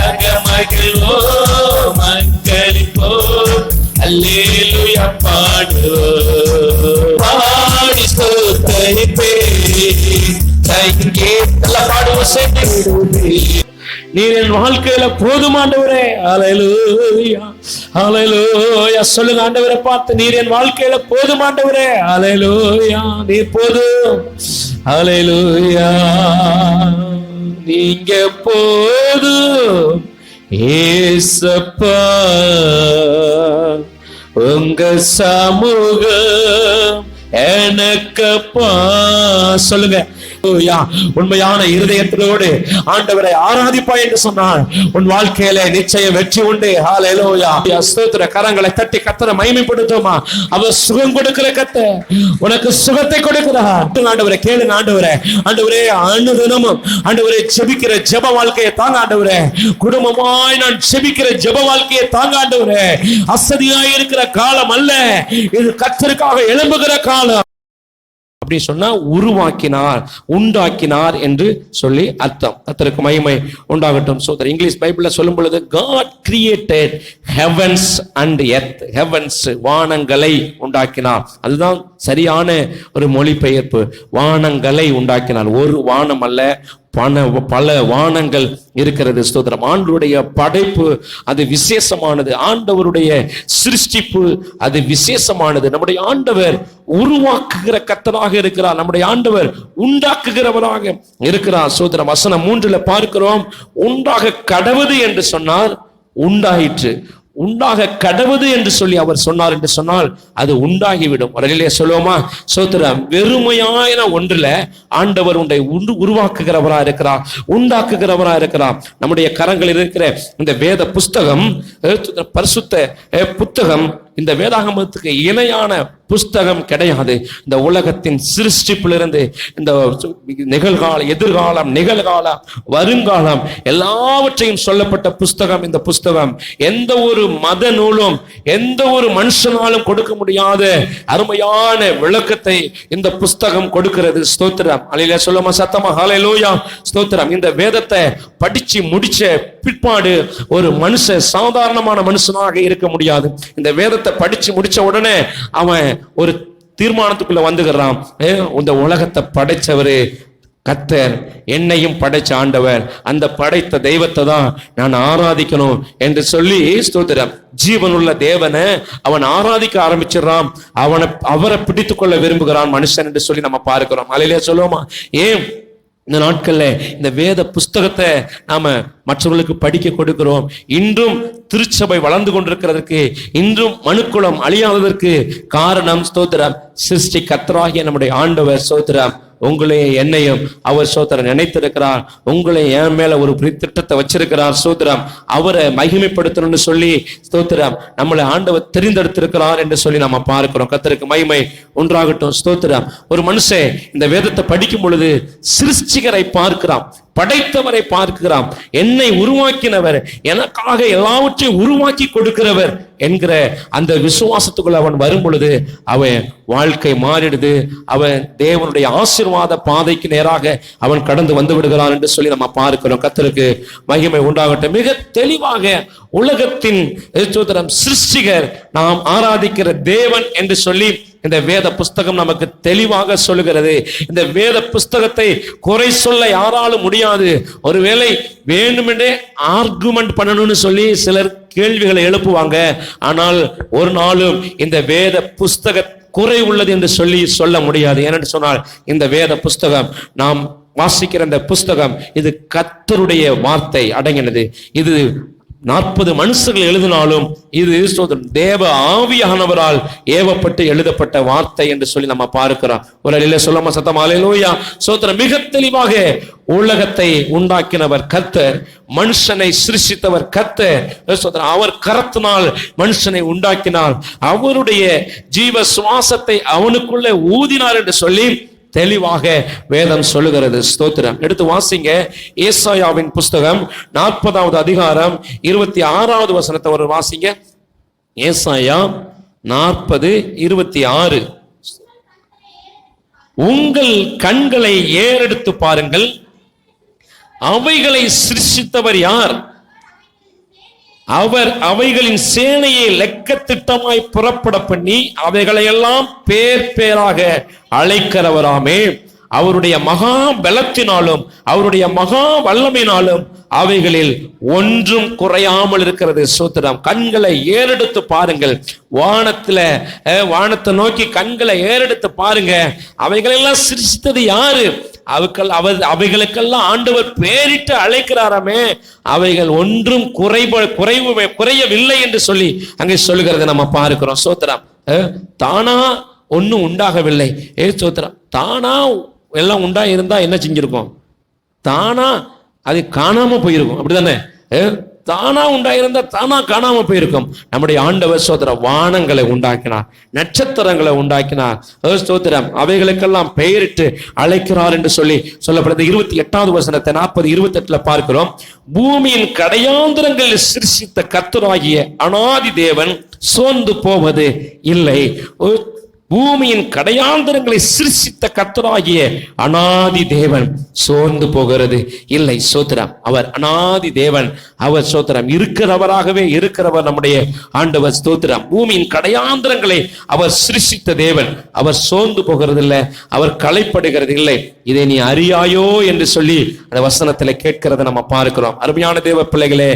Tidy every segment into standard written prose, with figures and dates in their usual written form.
அகமகிழ்வோம் அங்களிப்போம் அல்லேலூயா பாடுவோம் பாடி ஸ்தோத்தரிப்பே நல்லா பாடுவோம் சேர்ந்து நீர் என் வாழ்க்கையில போதும் ஆண்டவரே. ஹல்லேலூயா ஹல்லேலூயா சொல்லுங்க ஆண்டவரை பார்த்து, நீர் என் வாழ்க்கையில போதும் ஆண்டவரே. ஹல்லேலூயா நீர் போதும். ஹல்லேலூயா நீங்க போதும் ஏசப்பா, உங்க சமூகம் எனக்கப்பா. சொல்லுங்க உண்மையான இருதயத்தோடு ஆண்டவரை ஆராதிப்பா என்று சொன்னார், உன் வாழ்க்கையில நிச்சயம் வெற்றி உண்டு. ஹல்லேலூயா ஸ்தோத்திர. கரங்களை தட்டி கர்த்தரை மகிமைப்படுத்துமா. அவர் சுகம் கொடுக்கிற கர்த்தர், உனக்கு சுகத்தை கொடுக்கிறார். ஆண்டவரே கேளுங்க ஆண்டவரே. ஆண்டவரே அனுதினமும் ஆண்டவரே ஜெபிக்கிற ஜெப வாழ்க்கையை தாங்க ஆண்டவரே. குடும்பமாய் நான் ஜெபிக்கிற ஜெப வாழ்க்கையை தாங்க ஆண்டவரே. அசதியாய் இருக்கிற காலம் அல்ல இது, கர்த்தருக்காக எழும்புகிற காலம். அப்படி சொன்னா உருவாக்கினார், உண்டாக்கினார் என்று சொல்லி அர்த்தம். கர்த்தருக்கு மகிமை உண்டாகட்டும். சோதரர் இங்கிலீஷ் பைபிள்ல சொல்லும் பொழுது God created heavens and earth. heavens வானங்களை உண்டாக்கினார். அதுதான் சரியான ஒரு மொழிபெயர்ப்பு. வானங்களை உண்டாக்கினார். ஒரு வானம் அல்ல, பல வானங்கள் இருக்கிறது. ஸ்தோத்திரம். ஆண்டவருடைய படைப்பு அது விசேஷமானது. ஆண்டவருடைய சிருஷ்டிப்பு அது விசேஷமானது. நம்முடைய ஆண்டவர் உருவாக்குகிற கர்த்தராக இருக்கிறார். நம்முடைய ஆண்டவர் உண்டாக்குகிறவராக இருக்கிறார். ஸ்தோத்திரம். வசனம் 3 பார்க்கிறோம், உண்டாக கடவுது என்று சொன்னார், உண்டாயிற்று. உண்டாக கடவுது என்று சொல்லி அவர் சொன்னார் என்று சொன்னால் அது உண்டாகிவிடும். ஒரு சொல்லுவோமா? சோத்திரம். வெறுமையான ஒன்றுல ஆண்டவர் உன்னை உருவாக்குகிறவரா இருக்கிறார், உண்டாக்குகிறவரா இருக்கிறார். நம்முடைய கரங்களில் இருக்கிற இந்த வேத புஸ்தகம், பரிசுத்த புத்தகம், இந்த வேதாகமத்துக்கு இணையான புஸ்தகம் கிடையாது. இந்த உலகத்தின் சிருஷ்டிப்பிலிருந்து இந்த நிகழ்காலம், எதிர்காலம், நிகழ்காலம், வருங்காலம் எல்லாவற்றையும் சொல்லப்பட்ட புஸ்தகம் இந்த புஸ்தகம். எந்த ஒரு மத நூலும் எந்த ஒரு மனுஷனாலும் கொடுக்க முடியாத அருமையான விளக்கத்தை இந்த புஸ்தகம் கொடுக்கிறது. ஸ்தோத்திரம். அல்லேலூயா சொல்லுமா சத்தமா. ஹல்லேலூயா ஸ்தோத்திரம். இந்த வேதத்தை படிச்சு முடிச்ச பிற்பாடு ஒரு மனுஷன் சாதாரணமான மனுஷனாக இருக்க முடியாது. இந்த வேதத்தை படிச்சு முடிச்ச உடனே அவன் ஒரு தீர்மானத்துக்குள்ள வந்துகிறான். இந்த உலகத்தை படைச்சவரு கர்த்தர், என்னையும் படைச்ச ஆண்டவர், அந்த படைத்த தெய்வத்தை தான் நான் ஆராதிக்கணும் என்று சொல்லி ஸ்தோத்திரம். ஜீவனுள்ள தேவனை அவன் ஆராதிக்க ஆரம்பிச்சிடறான். அவரை பிடித்துக் கொள்ள விரும்புகிறான் மனுஷன் என்று சொல்லி நம்ம பார்க்கிறோம். அல்லேலூயா சொல்லுவோமா? ஏன் இந்த நாட்கள்ல இந்த வேத புஸ்தகத்தை நாம மற்றவர்களுக்கு படிக்க கொடுக்கிறோம்? இன்றும் திருச்சபை வளர்ந்து கொண்டிருக்கிறதற்கு, இன்றும் மனுக்குலம் அழியாததற்கு காரணம் ஸ்தோத்திரம் சிருஷ்டி கர்த்தராகிய நம்முடைய ஆண்டவர். ஸ்தோத்திரம். உங்களையும் என்னையும் அவர் ஸ்தோத்திரம் நினைத்திருக்கிறார். உங்களை என் மேல ஒரு திட்டத்தை வச்சிருக்கிறார். ஸ்தோத்திரம். அவரை மகிமைப்படுத்தணும்னு சொல்லி ஸ்தோத்திரம் நம்மளை ஆண்டவர் தெரிந்தெடுத்திருக்கிறார் என்று சொல்லி நம்ம பார்க்கிறோம். கர்த்தருக்கு மகிமை உண்டாகட்டும். ஸ்தோத்திரம். ஒரு மனுஷன் இந்த வேதத்தை படிக்கும் பொழுது சிருஷ்டிகரை பார்க்கிறான், படைத்தவரை பார்க்கிறான். என்னை உருவாக்கினவர், எனக்காக எல்லாவற்றையும் உருவாக்கி கொடுக்கிறவர் என்கிற அந்த விசுவாசத்துக்குள்ள அவன் வரும் பொழுது அவன் வாழ்க்கை மாறிடுது. அவன் தேவனுடைய ஆசீர்வாத பாதைக்கு நேராக அவன் கடந்து வந்து விடுகிறான் என்று சொல்லி நம்ம பார்க்கிறோம். கர்த்தருக்கு மகிமை உண்டாகட்டும். மிக தெளிவாக உலகத்தின் சிருஷ்டிகர், நாம் ஆராதிக்கிற தேவன் என்று சொல்லி இந்த வேத புஸ்தகம் நமக்கு தெளிவாக சொல்லுகிறது. இந்த வேத புஸ்தகத்தை குறை சொல்ல யாராலும் முடியாது. ஒருவேளை வேண்டுமென்றே ஆர்குமெண்ட் பண்ணணும்னு சொல்லி சிலர் கேள்விகளை எழுப்புவாங்க. ஆனால் ஒரு நாளும் இந்த வேத புஸ்தக குறை உள்ளது என்று சொல்லி சொல்ல முடியாது. ஏனென்று சொன்னால் இந்த வேத புஸ்தகம், நாம் வாசிக்கிற இந்த புஸ்தகம், இது கர்த்தருடைய வார்த்தை அடங்கினது. இது 40 மனுஷர்கள் எழுதினாலும் இது தேவ ஆவியானவரால் ஏவப்பட்டு எழுதப்பட்ட வார்த்தை என்று சொல்லி நம்ம பார்க்கிறோம். ஒரு அல்லேலூயா சொல்லாம சத்தம். அல்லேலூயா ஸ்தோத்திரம். மிக தெளிவாக உலகத்தை உண்டாக்கினவர் கர்த்தர், மனுஷனை சிருஷ்டித்தவர் கர்த்தர். அவர் கரத்தினால் மனுஷனை உண்டாக்கினார், அவருடைய ஜீவ சுவாசத்தை அவனுக்குள்ளே ஊதினார் என்று சொல்லி தெளிவாக வேதம் சொல்லுகிறது. ஸ்தோத்திரம். எடுத்து வாசிங்க ஏசாயாவின் புஸ்தகம் 40வது அதிகாரம் 26வது வசனத்தை ஒரு வாசிங்க. ஏசாயா 40:26. உங்கள் கண்களை ஏறெடுத்து பாருங்கள், அவைகளை சிருஷ்டித்தவர் யார்? அவர் அவைகளின் சேனையை லெக்கத்திட்டமாய் புறப்பட பண்ணி அவைகளை எல்லாம் பேர் பேராக அழைக்கிறவராமே. அவருடைய மகா பலத்தினாலும் அவருடைய மகா வல்லமையினாலும் அவைகளில் ஒன்றும் குறையாமல் இருக்கிறது. ஸ்தோத்திரம். கண்களை ஏறெடுத்து பாருங்கள். வானத்தை நோக்கி கண்களை ஏறெடுத்து பாருங்க. அவைகளெல்லாம் சிருஷ்டித்தது யாரு? அவைகளுக்கெல்லாம் ஆண்டவர் பேரிட்டு அழைக்கிறாராமே. அவைகள் ஒன்றும் குறையவில்லை என்று சொல்லி அங்கே சொல்லுகிறத நம்ம பார்க்கிறோம். ஸ்தோத்திரம். தானா ஒன்னும் உண்டாகவில்லை. ஸ்தோத்திரம். தானா எல்லாம் உண்டா இருந்தா என்ன செஞ்சிருக்கோம்? தானா அது காணாம போயிருக்கும். அப்படிதானே? தானா உண்டாயிருந்தா தானா காணாம போயிருக்கும். நம்முடைய ஆண்டவர் ஸ்தோத்திரம் வானங்களை உண்டாக்கினார், நட்சத்திரங்களை உண்டாக்கினார். ஸ்தோத்திரம். அவைகளுக்கெல்லாம் பெயரிட்டு அழைக்கிறார் என்று சொல்லி சொல்லப்படுது. 28வது வசனத்தை 40-28 பார்க்கிறோம். பூமியின் கடையாந்திரங்களில் சிருஷ்டித்த கர்த்தராகிய அநாதி தேவன் சோர்ந்து போவது இல்லை. பூமியின் கடையாந்திரங்களை சிருஷ்டித்த கர்த்தராகிய அநாதி தேவன் சோர்ந்து போகிறது இல்லை. ஸ்தோத்திரம். அவர் அநாதி தேவன். அவர் ஸ்தோத்திரம் இருக்கிறவராகவே இருக்கிறவர் நம்முடைய ஆண்டவர். ஸ்தோத்திரம். பூமியின் கடையாந்திரங்களை அவர் சிருஷ்டித்த தேவன். அவர் சோர்ந்து போகிறது இல்லை, அவர் களைப்படுகிறது இல்லை. இதை நீ அறியாயோ என்று சொல்லி அந்த வசனத்தில் கேட்கிறத நம்ம பார்க்கிறோம். அருமையான தேவ பிள்ளைகளே,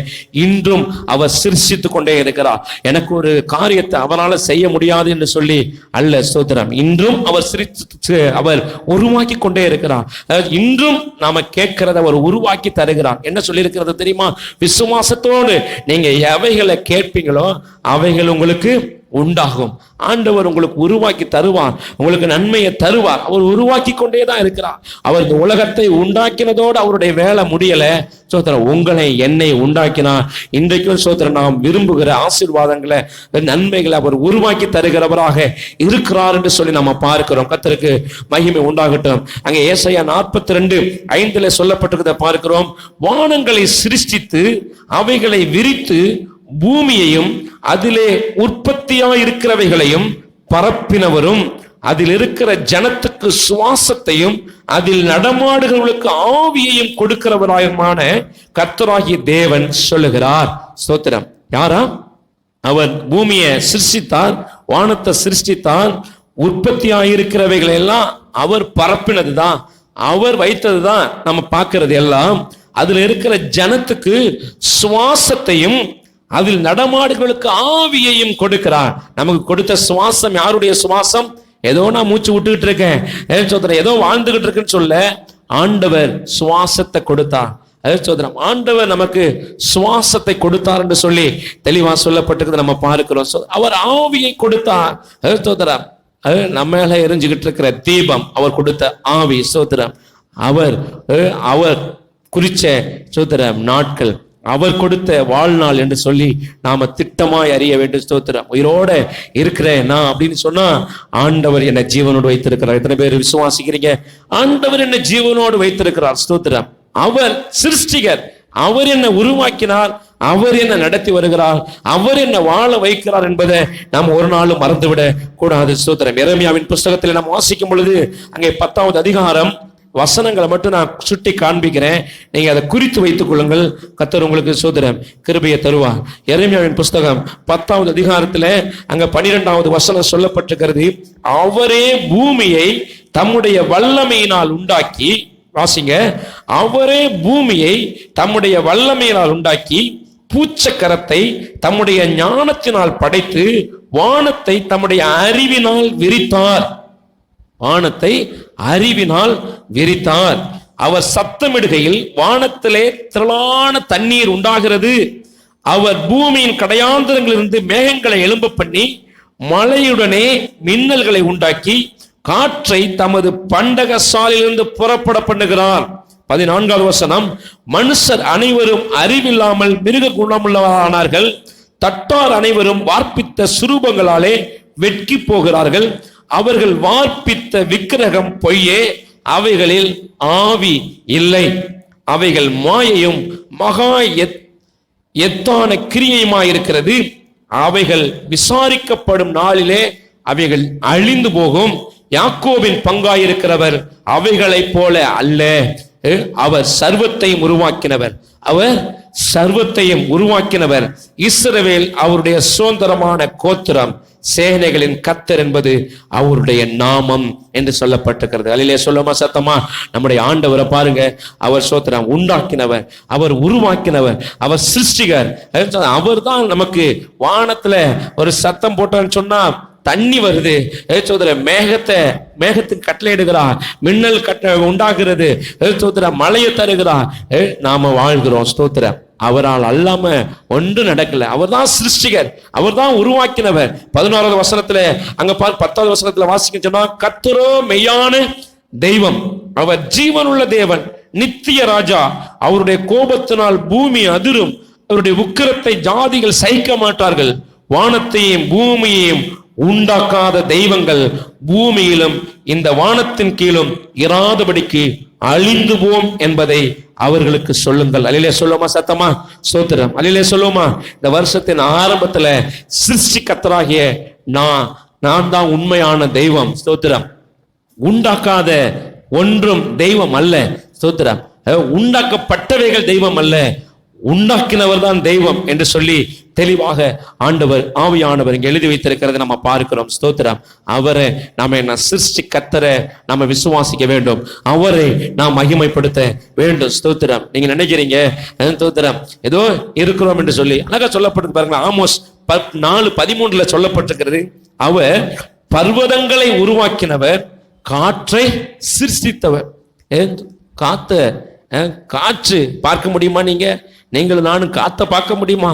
இன்றும் அவர் சிருஷ்டித்துக் கொண்டே இருக்கிறார். எனக்கு ஒரு காரியத்தை அவரால் செய்ய முடியாது என்று சொல்லி அல்ல. ஸ்தோத்திரம். இன்றும் அவர் உருவாக்கி கொண்டே இருக்கிறார். இன்றும் நாம கேட்கிறத அவர் உருவாக்கி தருகிறார். என்ன சொல்லி இருக்கிறது தெரியுமா? விசுவாசத்தோடு நீங்க எவைகளை கேட்பீங்களோ அவைகள் உங்களுக்கு உண்டாகும். ஆண்டவர் உங்களுக்கு உருவாக்கி தருவார், உங்களுக்கு நன்மையை தருவார். அவர் உருவாக்கி கொண்டே தான் இருக்கிறார். அவர் இந்த உலகத்தை உண்டாக்கினதோடு அவருடைய வேலை முடியல. சோத்திரம். உங்களை என்னை உண்டாக்கினார். இன்றைக்கும் சோத்திரம் நாம் விரும்புகிற ஆசீர்வாதங்களை நன்மைகளை அவர் உருவாக்கி தருகிறவராக இருக்கிறார் என்று சொல்லி நம்ம பார்க்கிறோம். கர்த்தருக்கு மகிமை உண்டாகட்டும். அங்கே ஏசாயா 42:5 சொல்லப்பட்டிருக்கிறத பார்க்கிறோம். வானங்களை சிருஷ்டித்து அவைகளை விரித்து பூமியையும் அதிலே உற்பத்தியாயிருக்கிறவைகளையும் பரப்பினவரும் அதில் இருக்கிற ஜனத்துக்கு சுவாசத்தையும் அதில் நடமாடுகளுக்கு ஆவியையும் கொடுக்கிறவராயுமான கர்த்தராகிய தேவன் சொல்லுகிறார். ஸ்தோத்திரம். யாரா? அவர் பூமியை சிருஷ்டித்தார், வானத்தை சிருஷ்டித்தார். உற்பத்தியாயிருக்கிறவைகளை எல்லாம் அவர் பரப்பினதுதான், அவர் வைத்ததுதான். நம்ம பார்க்கிறது எல்லாம் அதுல இருக்கிற ஜனத்துக்கு சுவாசத்தையும் அதில் நடமாடுகளுக்கு ஆவியையும் கொடுக்கிறார். நமக்கு கொடுத்த சுவாசம் யாருடைய சுவாசம்? ஏதோ நான் மூச்சு விட்டுக்கிட்டு இருக்கேன், ஏதோ வாழ்ந்துகிட்டு இருக்குன்னு சொல்ல, ஆண்டவர் சுவாசத்தை கொடுத்தார். ஆண்டவர் நமக்கு சுவாசத்தை கொடுத்தார் என்று சொல்லி தெளிவா சொல்லப்பட்டிருக்கிறது நம்ம பார்க்கிறோம். அவர் ஆவியை கொடுத்தார். நம்ம எரிஞ்சுக்கிட்டு இருக்கிற தீபம் அவர் கொடுத்த ஆவி. சோத்திரம். அவர் குறிச்ச சோத்திரம் நாட்கள், அவர் கொடுத்த வாழ்நாள் என்று சொல்லி நாம திட்டமாய் அறிய வேண்டும். ஸ்தோத்திரம். உயிரோட இருக்கிறேன் நான் அப்படின்னு சொன்னா ஆண்டவர் என்ன ஜீவனோடு வைத்திருக்கிறார். எத்தனை பேர் விசுவாசிக்கிறீங்க? ஆண்டவர் என்ன ஜீவனோடு வைத்திருக்கிறார். ஸ்தோத்திரம். அவர் சிருஷ்டிகர். அவர் என்ன உருவாக்கினார், அவர் என்ன நடத்தி வருகிறார், அவர் என்ன வாழ வைக்கிறார் என்பதை நாம் ஒரு நாளும் மறந்துவிட கூடாது. ஸ்தோத்திரம். எரேமியாவின் புஸ்தகத்தில் நாம் வாசிக்கும் பொழுது அங்கே 10வது அதிகாரம் வசனங்களை மட்டும் நான் சுட்டி காண்பிக்கிறேன், நீங்க அதை குறித்து வைத்துக் கொள்ளுங்கள். கர்த்தர் உங்களுக்கு சோதரம் கிருபையை தருவார். எரேமியாவின் புஸ்தகம் 10வது அதிகாரத்துல அங்க 12வது வசனம் சொல்லப்பட்டிருக்கிறது. அவரே பூமியை தம்முடைய வல்லமையினால் உண்டாக்கி, வாசிங்க, அவரே பூமியை தம்முடைய வல்லமையினால் உண்டாக்கி பூச்சக்கரத்தை தம்முடைய ஞானத்தினால் படைத்து வானத்தை தம்முடைய அறிவினால் விரித்தார். வானத்தை அறிவினால் விரித்தார். அவர் சத்தமிடுகையில் வானத்திலே திரளான தண்ணீர் உண்டாகிறது. அவர் பூமியின் கடையாந்திரங்களிலிருந்து மேகங்களை எழும்ப பண்ணி மழையுடனே மின்னல்களை உண்டாக்கி காற்றை தமது பண்டக சாலிலிருந்து புறப்பட பண்ணுகிறார். 14வது வசனம். மனுஷர் அனைவரும் அறிவில்லாமல் மிருக குணமுள்ளவரானார்கள். தட்டார் அனைவரும் வார்ப்பித்த சுரூபங்களாலே வெட்கி போகிறார்கள். அவர்கள் வார்ப்பித்த விக்கிரகம் பொய்யே, அவைகளில் ஆவி இல்லை. அவைகள் மாயையும் மகா எத்தான கிரியையுமாயிருக்கிறது. அவைகள் விசாரிக்கப்படும் நாளிலே அவைகள் அழிந்து போகும். யாக்கோபின் பங்காயிருக்கிறவர் அவைகளை போல அல்ல. அவர் சர்வத்தையும் உருவாக்கினவர். அவர் சர்வத்தையும் உருவாக்கினவர். இஸ்ரவேல் அவருடைய சுதந்திரமான கோத்திரம். சேனைகளின் கர்த்தர் என்பது அவருடைய நாமம் என்று சொல்லப்பட்டிருக்கிறது. அல்லேலூயா சொல்லுமா சத்தமா? நம்முடைய ஆண்டவரை பாருங்க. அவர் சோத்திரம் உண்டாக்கினவர், அவர் உருவாக்கினவர், அவர் சிருஷ்டிகர். அவர் தான் நமக்கு வானத்துல ஒரு சத்தம் போட்டான்னு சொன்னா தண்ணி வருது. மேகத்துக்கு கட்டளை இடுகிறார், மின்னல் உண்டாகிறது. மழையை தருகிறார், நாம வாழ்கிறோம். ஸ்தோத்திரம். அவரால் அல்லாம ஒன்று நடக்கல. அவர் தான் சிருஷ்டிகர், அவர் தான் உருவாக்கினவர். 11வது வசனத்துல அங்க 10வது வசனத்துல வாசிக்க சொன்னா, கர்த்தரோ மெய்யான தெய்வம், அவர் ஜீவனுள்ள தேவன், நித்திய ராஜா. அவருடைய கோபத்தினால் பூமி அதிரும், அவருடைய உக்கிரத்தை ஜாதிகள் சகிக்க மாட்டார்கள். வானத்தையும் பூமியையும் உண்டாக்காத தெய்வங்கள் பூமியிலும் இந்த வானத்தின் கீழும் இராதபடிக்கு அழிந்து போம் என்பதை அவர்களுக்கு சொல்லுங்கள். அல்லேலூயா சொல்லுமா சத்தமா? ஸ்தோத்திரம். அல்லேலூயா சொல்லுமா? இந்த வருஷத்தின் ஆரம்பத்துல சிருஷ்டி கர்த்தராகிய நான் தான் உண்மையான தெய்வம். ஸ்தோத்திரம். உண்டாக்காத ஒன்றும் தெய்வம் அல்ல. ஸ்தோத்திரம். உண்டாக்கப்பட்டவைகள் தெய்வம் அல்ல, உண்டாக்கினவர் தான் தெய்வம் என்று சொல்லி தெளிவாக ஆண்டவர் ஆவியானவர் இங்க எழுதி வைத்திருக்கிறது நம்ம பார்க்கிறோம். ஸ்தோத்திரம். அவரை நாம என்ன சிருஷ்டி கர்த்தரை நாம விசுவாசிக்க வேண்டும், அவரை நாம் மகிமைப்படுத்த வேண்டும். ஸ்தோத்திரம். நீங்க நினைக்கிறீங்க ஸ்தோத்திரம் ஏதோ இருக்கிறோம் என்று சொல்லி அழகா சொல்லப்பட்டு பாருங்க. ஆமோஸ் 4:13 சொல்லப்பட்டிருக்கிறது, அவர் பர்வதங்களை உருவாக்கினவர், காற்றை சிருஷ்டித்தவர். காற்று பார்க்க முடியுமா? நீங்களும் நானும் காத்த பார்க்க முடியுமா?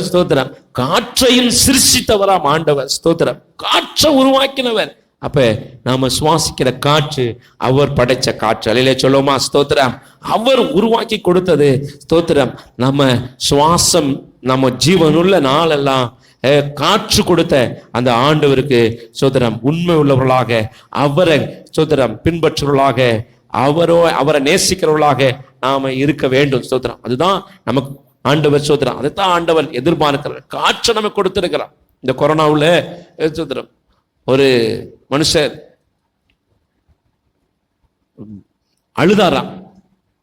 ஸ்தோத்திரம். காற்றையும் சிருஷ்டித்தவராம் ஆண்டவர். ஸ்தோத்திரம். காற்றை உருவாக்கினவர். அப்ப நாம சுவாசிக்கிற காற்று அவர் படைச்ச காற்று. அல்லேலூயா சொல்லுமா? ஸ்தோத்திரம். அவர் உருவாக்கி கொடுத்தது. ஸ்தோத்திரம். நம்ம சுவாசம், நம்ம ஜீவனுள்ள நாளெல்லாம் காற்று கொடுத்த அந்த ஆண்டவருக்கு ஸ்தோத்திரம் உண்மை உள்ளவர்களாக, அவரை ஸ்தோத்திரம் பின்பற்றுவர்களாக, அவரை நேசிக்கிறவர்களாக நாம இருக்க வேண்டும். ஸ்தோத்திரம். அதுதான் நமக்கு ஆண்டவர் ஸ்தோத்திரம். அதைத்தான் ஆண்டவர் எதிர்பார்க்கிறார். காற்றை நமக்கு கொடுத்திருக்கிறார். இந்த கொரோனாவுல ஸ்தோத்திரம் ஒரு மனுஷர்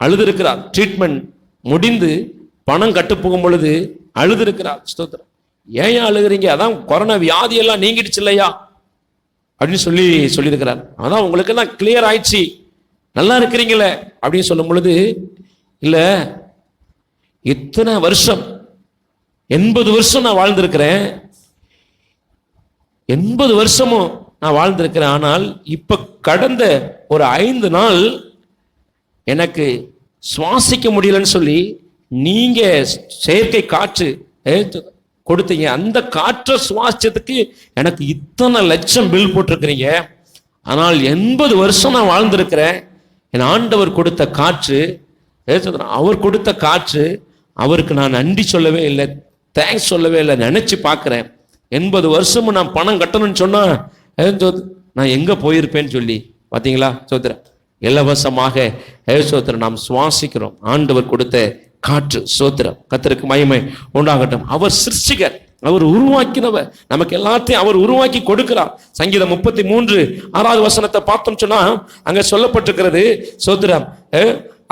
அழுதிருக்கிறார். ட்ரீட்மெண்ட் முடிந்து பணம் கட்டு போகும் பொழுது அழுதிருக்கிறார். ஸ்தோத்திரம். ஏன் அழுகிறீங்க? அதான் கொரோனா வியாதி எல்லாம் நீங்கிடுச்சு இல்லையா அப்படின்னு சொல்லியிருக்கிறார். அதான் உங்களுக்கு எல்லாம் கிளியர் ஆயிடுச்சு, நல்லா இருக்கிறீங்களே அப்படின்னு சொல்லும் பொழுது, இல்ல இத்தனை வருஷம் 80 வருஷம் நான் வாழ்ந்திருக்கிறேன், 80 வருஷமும் நான் வாழ்ந்திருக்கிறேன். ஆனால் இப்ப கடந்த ஒரு 5 நாள் எனக்கு சுவாசிக்க முடியலன்னு சொல்லி நீங்க செயற்கை காற்று கொடுத்தீங்க. அந்த காற்றை சுவாசிச்சதுக்கு எனக்கு இத்தனை லட்சம் பில் போட்டிருக்கிறீங்க. ஆனால் 80 வருஷம் நான் வாழ்ந்திருக்கிறேன். என் ஆண்டவர் கொடுத்த காற்று, அவர் கொடுத்த காற்று, அவருக்கு நான் நன்றி சொல்லவே இல்லை, தேங்க்ஸ் சொல்லவே இல்லை. நினைச்சு பார்க்கிறேன் 80 வருஷமும் நான் பணம் கட்டணும்னு சொன்னா நான் எங்க போயிருப்பேன்னு சொல்லி. பாத்தீங்களா? சோத்திரம். இலவசமாக சோத்திரம் நாம் சுவாசிக்கிறோம். ஆண்டவர் கொடுத்த காற்று. சோத்திரம். கர்த்தருக்கு மகிமை உண்டாகட்டும். அவர் சிருஷ்டிகர், அவர் உருவாக்கினவர். நமக்கு எல்லாத்தையும் அவர் உருவாக்கி கொடுக்கிறார். சங்கீதம் 33:6 வசனத்தை பார்த்தோம் சொன்னா அங்க சொல்லப்பட்டிருக்கிறது. சோத்திரம்.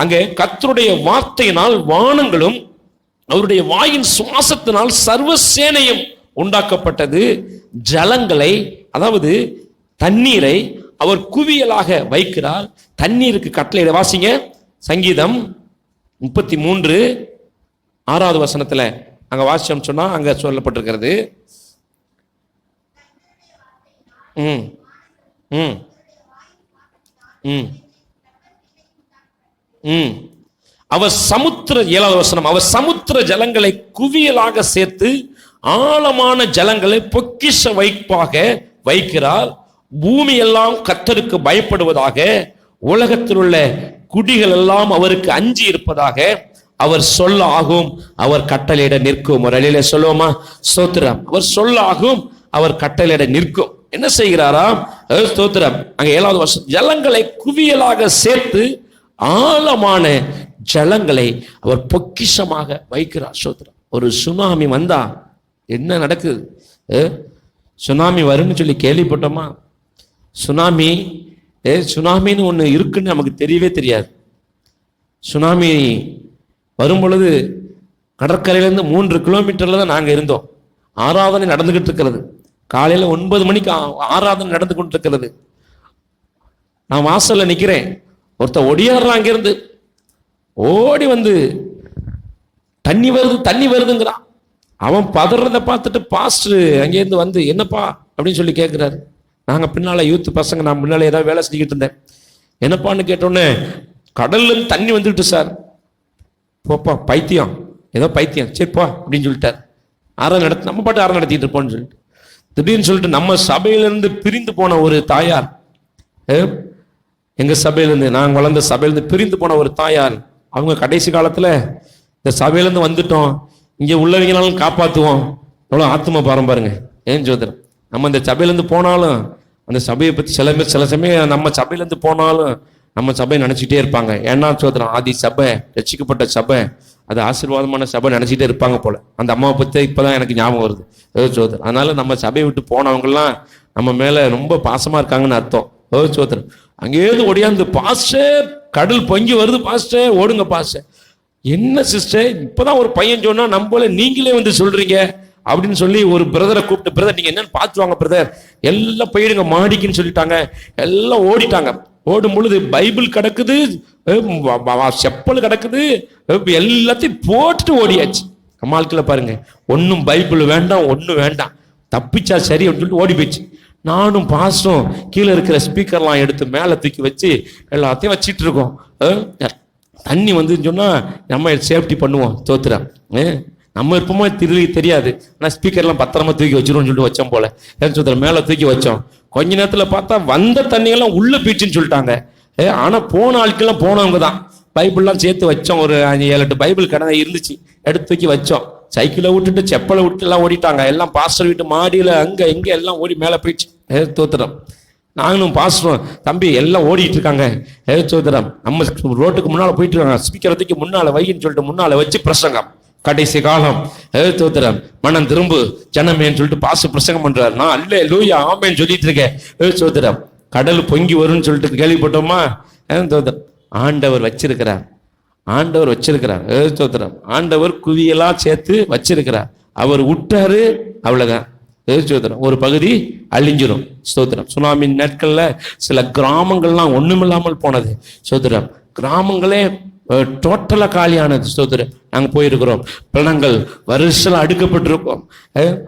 அங்கே கர்த்தருடைய வார்த்தையினால் வானங்களும் அவருடைய வாயின் சுவாசத்தினால் சர்வ சேனையும் உண்டாக்கப்பட்டது. ஜலங்களை, அதாவது தண்ணீரை அவர் குவியலாக வைக்கிறார். தண்ணீருக்கு கட்டளை வாசிங்க. சங்கீதம் 33:6 வசனத்துல அங்க வாசிச்சோம் சொன்னா அங்க சொல்லப்பட்டிருக்கிறது. அவர் சமுத்திர 7வது வசனம், அவர் சமுத்திர ஜலங்களை குவியலாக சேர்த்து ஆழமான ஜலங்களை பொக்கிஷ வைப்பாக வைக்கிறார். பூமி எல்லாம் கர்த்தருக்கு பயப்படுவதாக, உலகத்தில் உள்ள குடிகள் எல்லாம் அவருக்கு அஞ்சி இருப்பதாக. அவர் சொல்ல ஆகும், அவர் கட்டளையிட நிற்கும். ஒரு அழியில சொல்லுவோமா? ஸ்தோத்திரம். அவர் சொல்ல ஆகும், அவர் கட்டளையிட நிற்கும். என்ன செய்கிறாராம்? ஸ்தோத்திரம். அங்க 7வது வருஷம் ஜலங்களை குவியலாக சேர்த்து ஆழமான ஜலங்களை அவர் பொக்கிஷமாக வைக்கிறார். ஸ்தோத்திரம். ஒரு சுனாமி வந்தா என்ன நடக்குது? சுனாமி வரும்னு சொல்லி கேள்விப்பட்டோமா? சுனாமின்னு ஒண்ணு இருக்குன்னு நமக்கு தெரியவே தெரியாது. சுனாமி வரும் பொழுது கடற்கரையிலேருந்து 3 கிலோமீட்டர்ல தான் நாங்கள் இருந்தோம். ஆராதனை நடந்துகிட்டு இருக்கிறது. காலையில் 9 மணிக்கு ஆராதனை நடந்து கொண்டு இருக்கிறது. நான் வாசல்ல நிற்கிறேன். ஒருத்தர் ஒடியாடுறான், அங்கிருந்து ஓடி வந்து தண்ணி வருதுங்கிறான். அவன் பதறதை பார்த்துட்டு பாஸ்டர் அங்கேருந்து வந்து என்னப்பா அப்படின்னு சொல்லி கேட்குறாரு. நாங்கள் பின்னால யூத் பசங்க, நான் முன்னால ஏதாவது வேலை செஞ்சுக்கிட்டு இருந்தேன். என்னப்பான்னு கேட்டோன்னே, கடல்ல இருந்து தண்ணி வந்துட்டு சார். போப்பா பைத்தியம், ஏதோ பைத்தியம், சரிப்பா அப்படின்னு சொல்லிட்டார். நம்ம பாட்டு ஆராதனை நடத்திட்டு இருப்போம்னு சொல்லிட்டு திடீர்னு சொல்லிட்டு நம்ம சபையிலிருந்து பிரிந்து போன ஒரு தாயார், எங்க சபையிலேருந்து, நாங்கள் வளர்ந்த சபையிலேருந்து பிரிந்து போன ஒரு தாயார், அவங்க கடைசி காலத்துல இந்த சபையிலேருந்து வந்துட்டோம், இங்கே உள்ளவங்களாலும் காப்பாற்றுவோம், எவ்வளோ ஆத்ம பாரம் பாருங்க. ஏன் சோதரன், நம்ம இந்த சபையிலேருந்து போனாலும் அந்த சபையை பற்றி சில சமயம் நம்ம சபையிலேருந்து போனாலும் நம்ம சபையை நினச்சிக்கிட்டே இருப்பாங்க. ஏன்னா சோதரன், ஆதி சபை, ரட்சிக்கப்பட்ட சபை, அது ஆசீர்வாதமான சபை நினச்சிட்டே இருப்பாங்க போல. அந்த அம்மாவை பற்றி இப்போதான் எனக்கு ஞாபகம் வருது சோதரன். அதனால நம்ம சபையை விட்டு போனவங்கலாம் நம்ம மேலே ரொம்ப பாசமாக இருக்காங்கன்னு அர்த்தம். சோதரன் அங்கேயிருந்து ஒடியாந்து, பாஸ்டர் கடல் பொங்கி வருது பாஸ்டர், ஓடுங்க பாஸ்டர். என்ன சிஸ்டர், இப்போதான் ஒரு பையன் சொன்னா நம்மள நீங்களே வந்து சொல்றீங்க அப்படின்னு சொல்லி ஒரு பிரதரை கூப்பிட்டு, பிரதர் நீங்க என்னன்னு பார்த்து வாங்க பிரதர், எல்லாம் போயிடுங்க மாடிக்குன்னு சொல்லிட்டாங்க. எல்லாம் ஓடிட்டாங்க. ஓடும் பொழுது பைபிள் கிடக்குது, செப்பல் கிடக்குது, எல்லாத்தையும் போட்டுட்டு ஓடியாச்சு. நம்ம ஆட்களை பாருங்க, ஒன்னும் பைபிள் வேண்டாம், ஒன்னும் வேண்டாம், தப்பிச்சா சரி அப்படின்னு சொல்லிட்டு ஓடி போயிடுச்சு. நானும் பாஸ்டும் கீழே இருக்கிற ஸ்பீக்கர்லாம் எடுத்து மேலே தூக்கி வச்சு எல்லாத்தையும் வச்சிட்டு இருக்கோம். தண்ணி வந்துன்னு சொன்னா நம்ம சேஃப்டி பண்ணுவோம். தோத்துறேன், நம்ம இருப்போமோ தெரியாது. ஆனால் ஸ்பீக்கர்லாம் பத்திரமா தூக்கி வச்சிருவோம்னு சொல்லிட்டு வச்சோம் போல. சோத்திரம் மேலே தூக்கி வச்சோம். கொஞ்ச நேரத்தில் பார்த்தா வந்த தண்ணியெல்லாம் உள்ள போயிடுச்சுன்னு சொல்லிட்டாங்க. ஆனால் போன ஆட்கள்லாம் போனவங்க தான். பைபிள்லாம் சேர்த்து வச்சோம். ஒரு 7-8 பைபிள் கடை இருந்துச்சு, எடுத்து தூக்கி வச்சோம். சைக்கிளை விட்டுட்டு செப்பலை விட்டு எல்லாம் ஓடிட்டாங்க. எல்லாம் பாஸ்டர் வீட்டு மாடியில் அங்கே எங்கே எல்லாம் ஓடி மேலே போயிடுச்சு. தோத்துறோம். நானும் பாஸ்டரும், தம்பி எல்லாம் ஓடிட்டு இருக்காங்க. சோதரம் நம்ம ரோட்டுக்கு முன்னால் போயிட்டு இருக்காங்க. ஸ்பீக்கரத்துக்கு முன்னால் வைன்னு சொல்லிட்டு முன்னால் வச்சு பிரசங்கம். கடைசி காலம் தோத்திரம், மனம் திரும்பு ஜனமேன்னு சொல்லிட்டு பாச பிரசங்கம் பண்றாரு. நான் அல்ல லூயா ஆமேன்னு சொல்லிட்டு இருக்கேன். சோதரம் கடல் பொங்கி வரும்னு சொல்லிட்டு கேள்விப்பட்டோமா? தோத்திரம் ஆண்டவர் வச்சிருக்கிறார், ஆண்டவர் வச்சிருக்கிறார். சோத்திரம் ஆண்டவர் குவியலா சேர்த்து வச்சிருக்கிறார். அவர் விட்டாரு, அவ்வளவுதான். சோத்திரம் ஒரு பகுதி அழிஞ்சிரும். ஸ்தோத்திரம். சுனாமி நாட்கள்ல சில கிராமங்கள்லாம் ஒண்ணுமில்லாமல் போனது. சோத்திரம் கிராமங்களே டோட்டலா காலியானது. ஸ்தோத்திரம் நாங்க போயிருக்கிறோம். பிணங்கள் வருஷம் அடுக்கப்பட்டிருக்கோம்.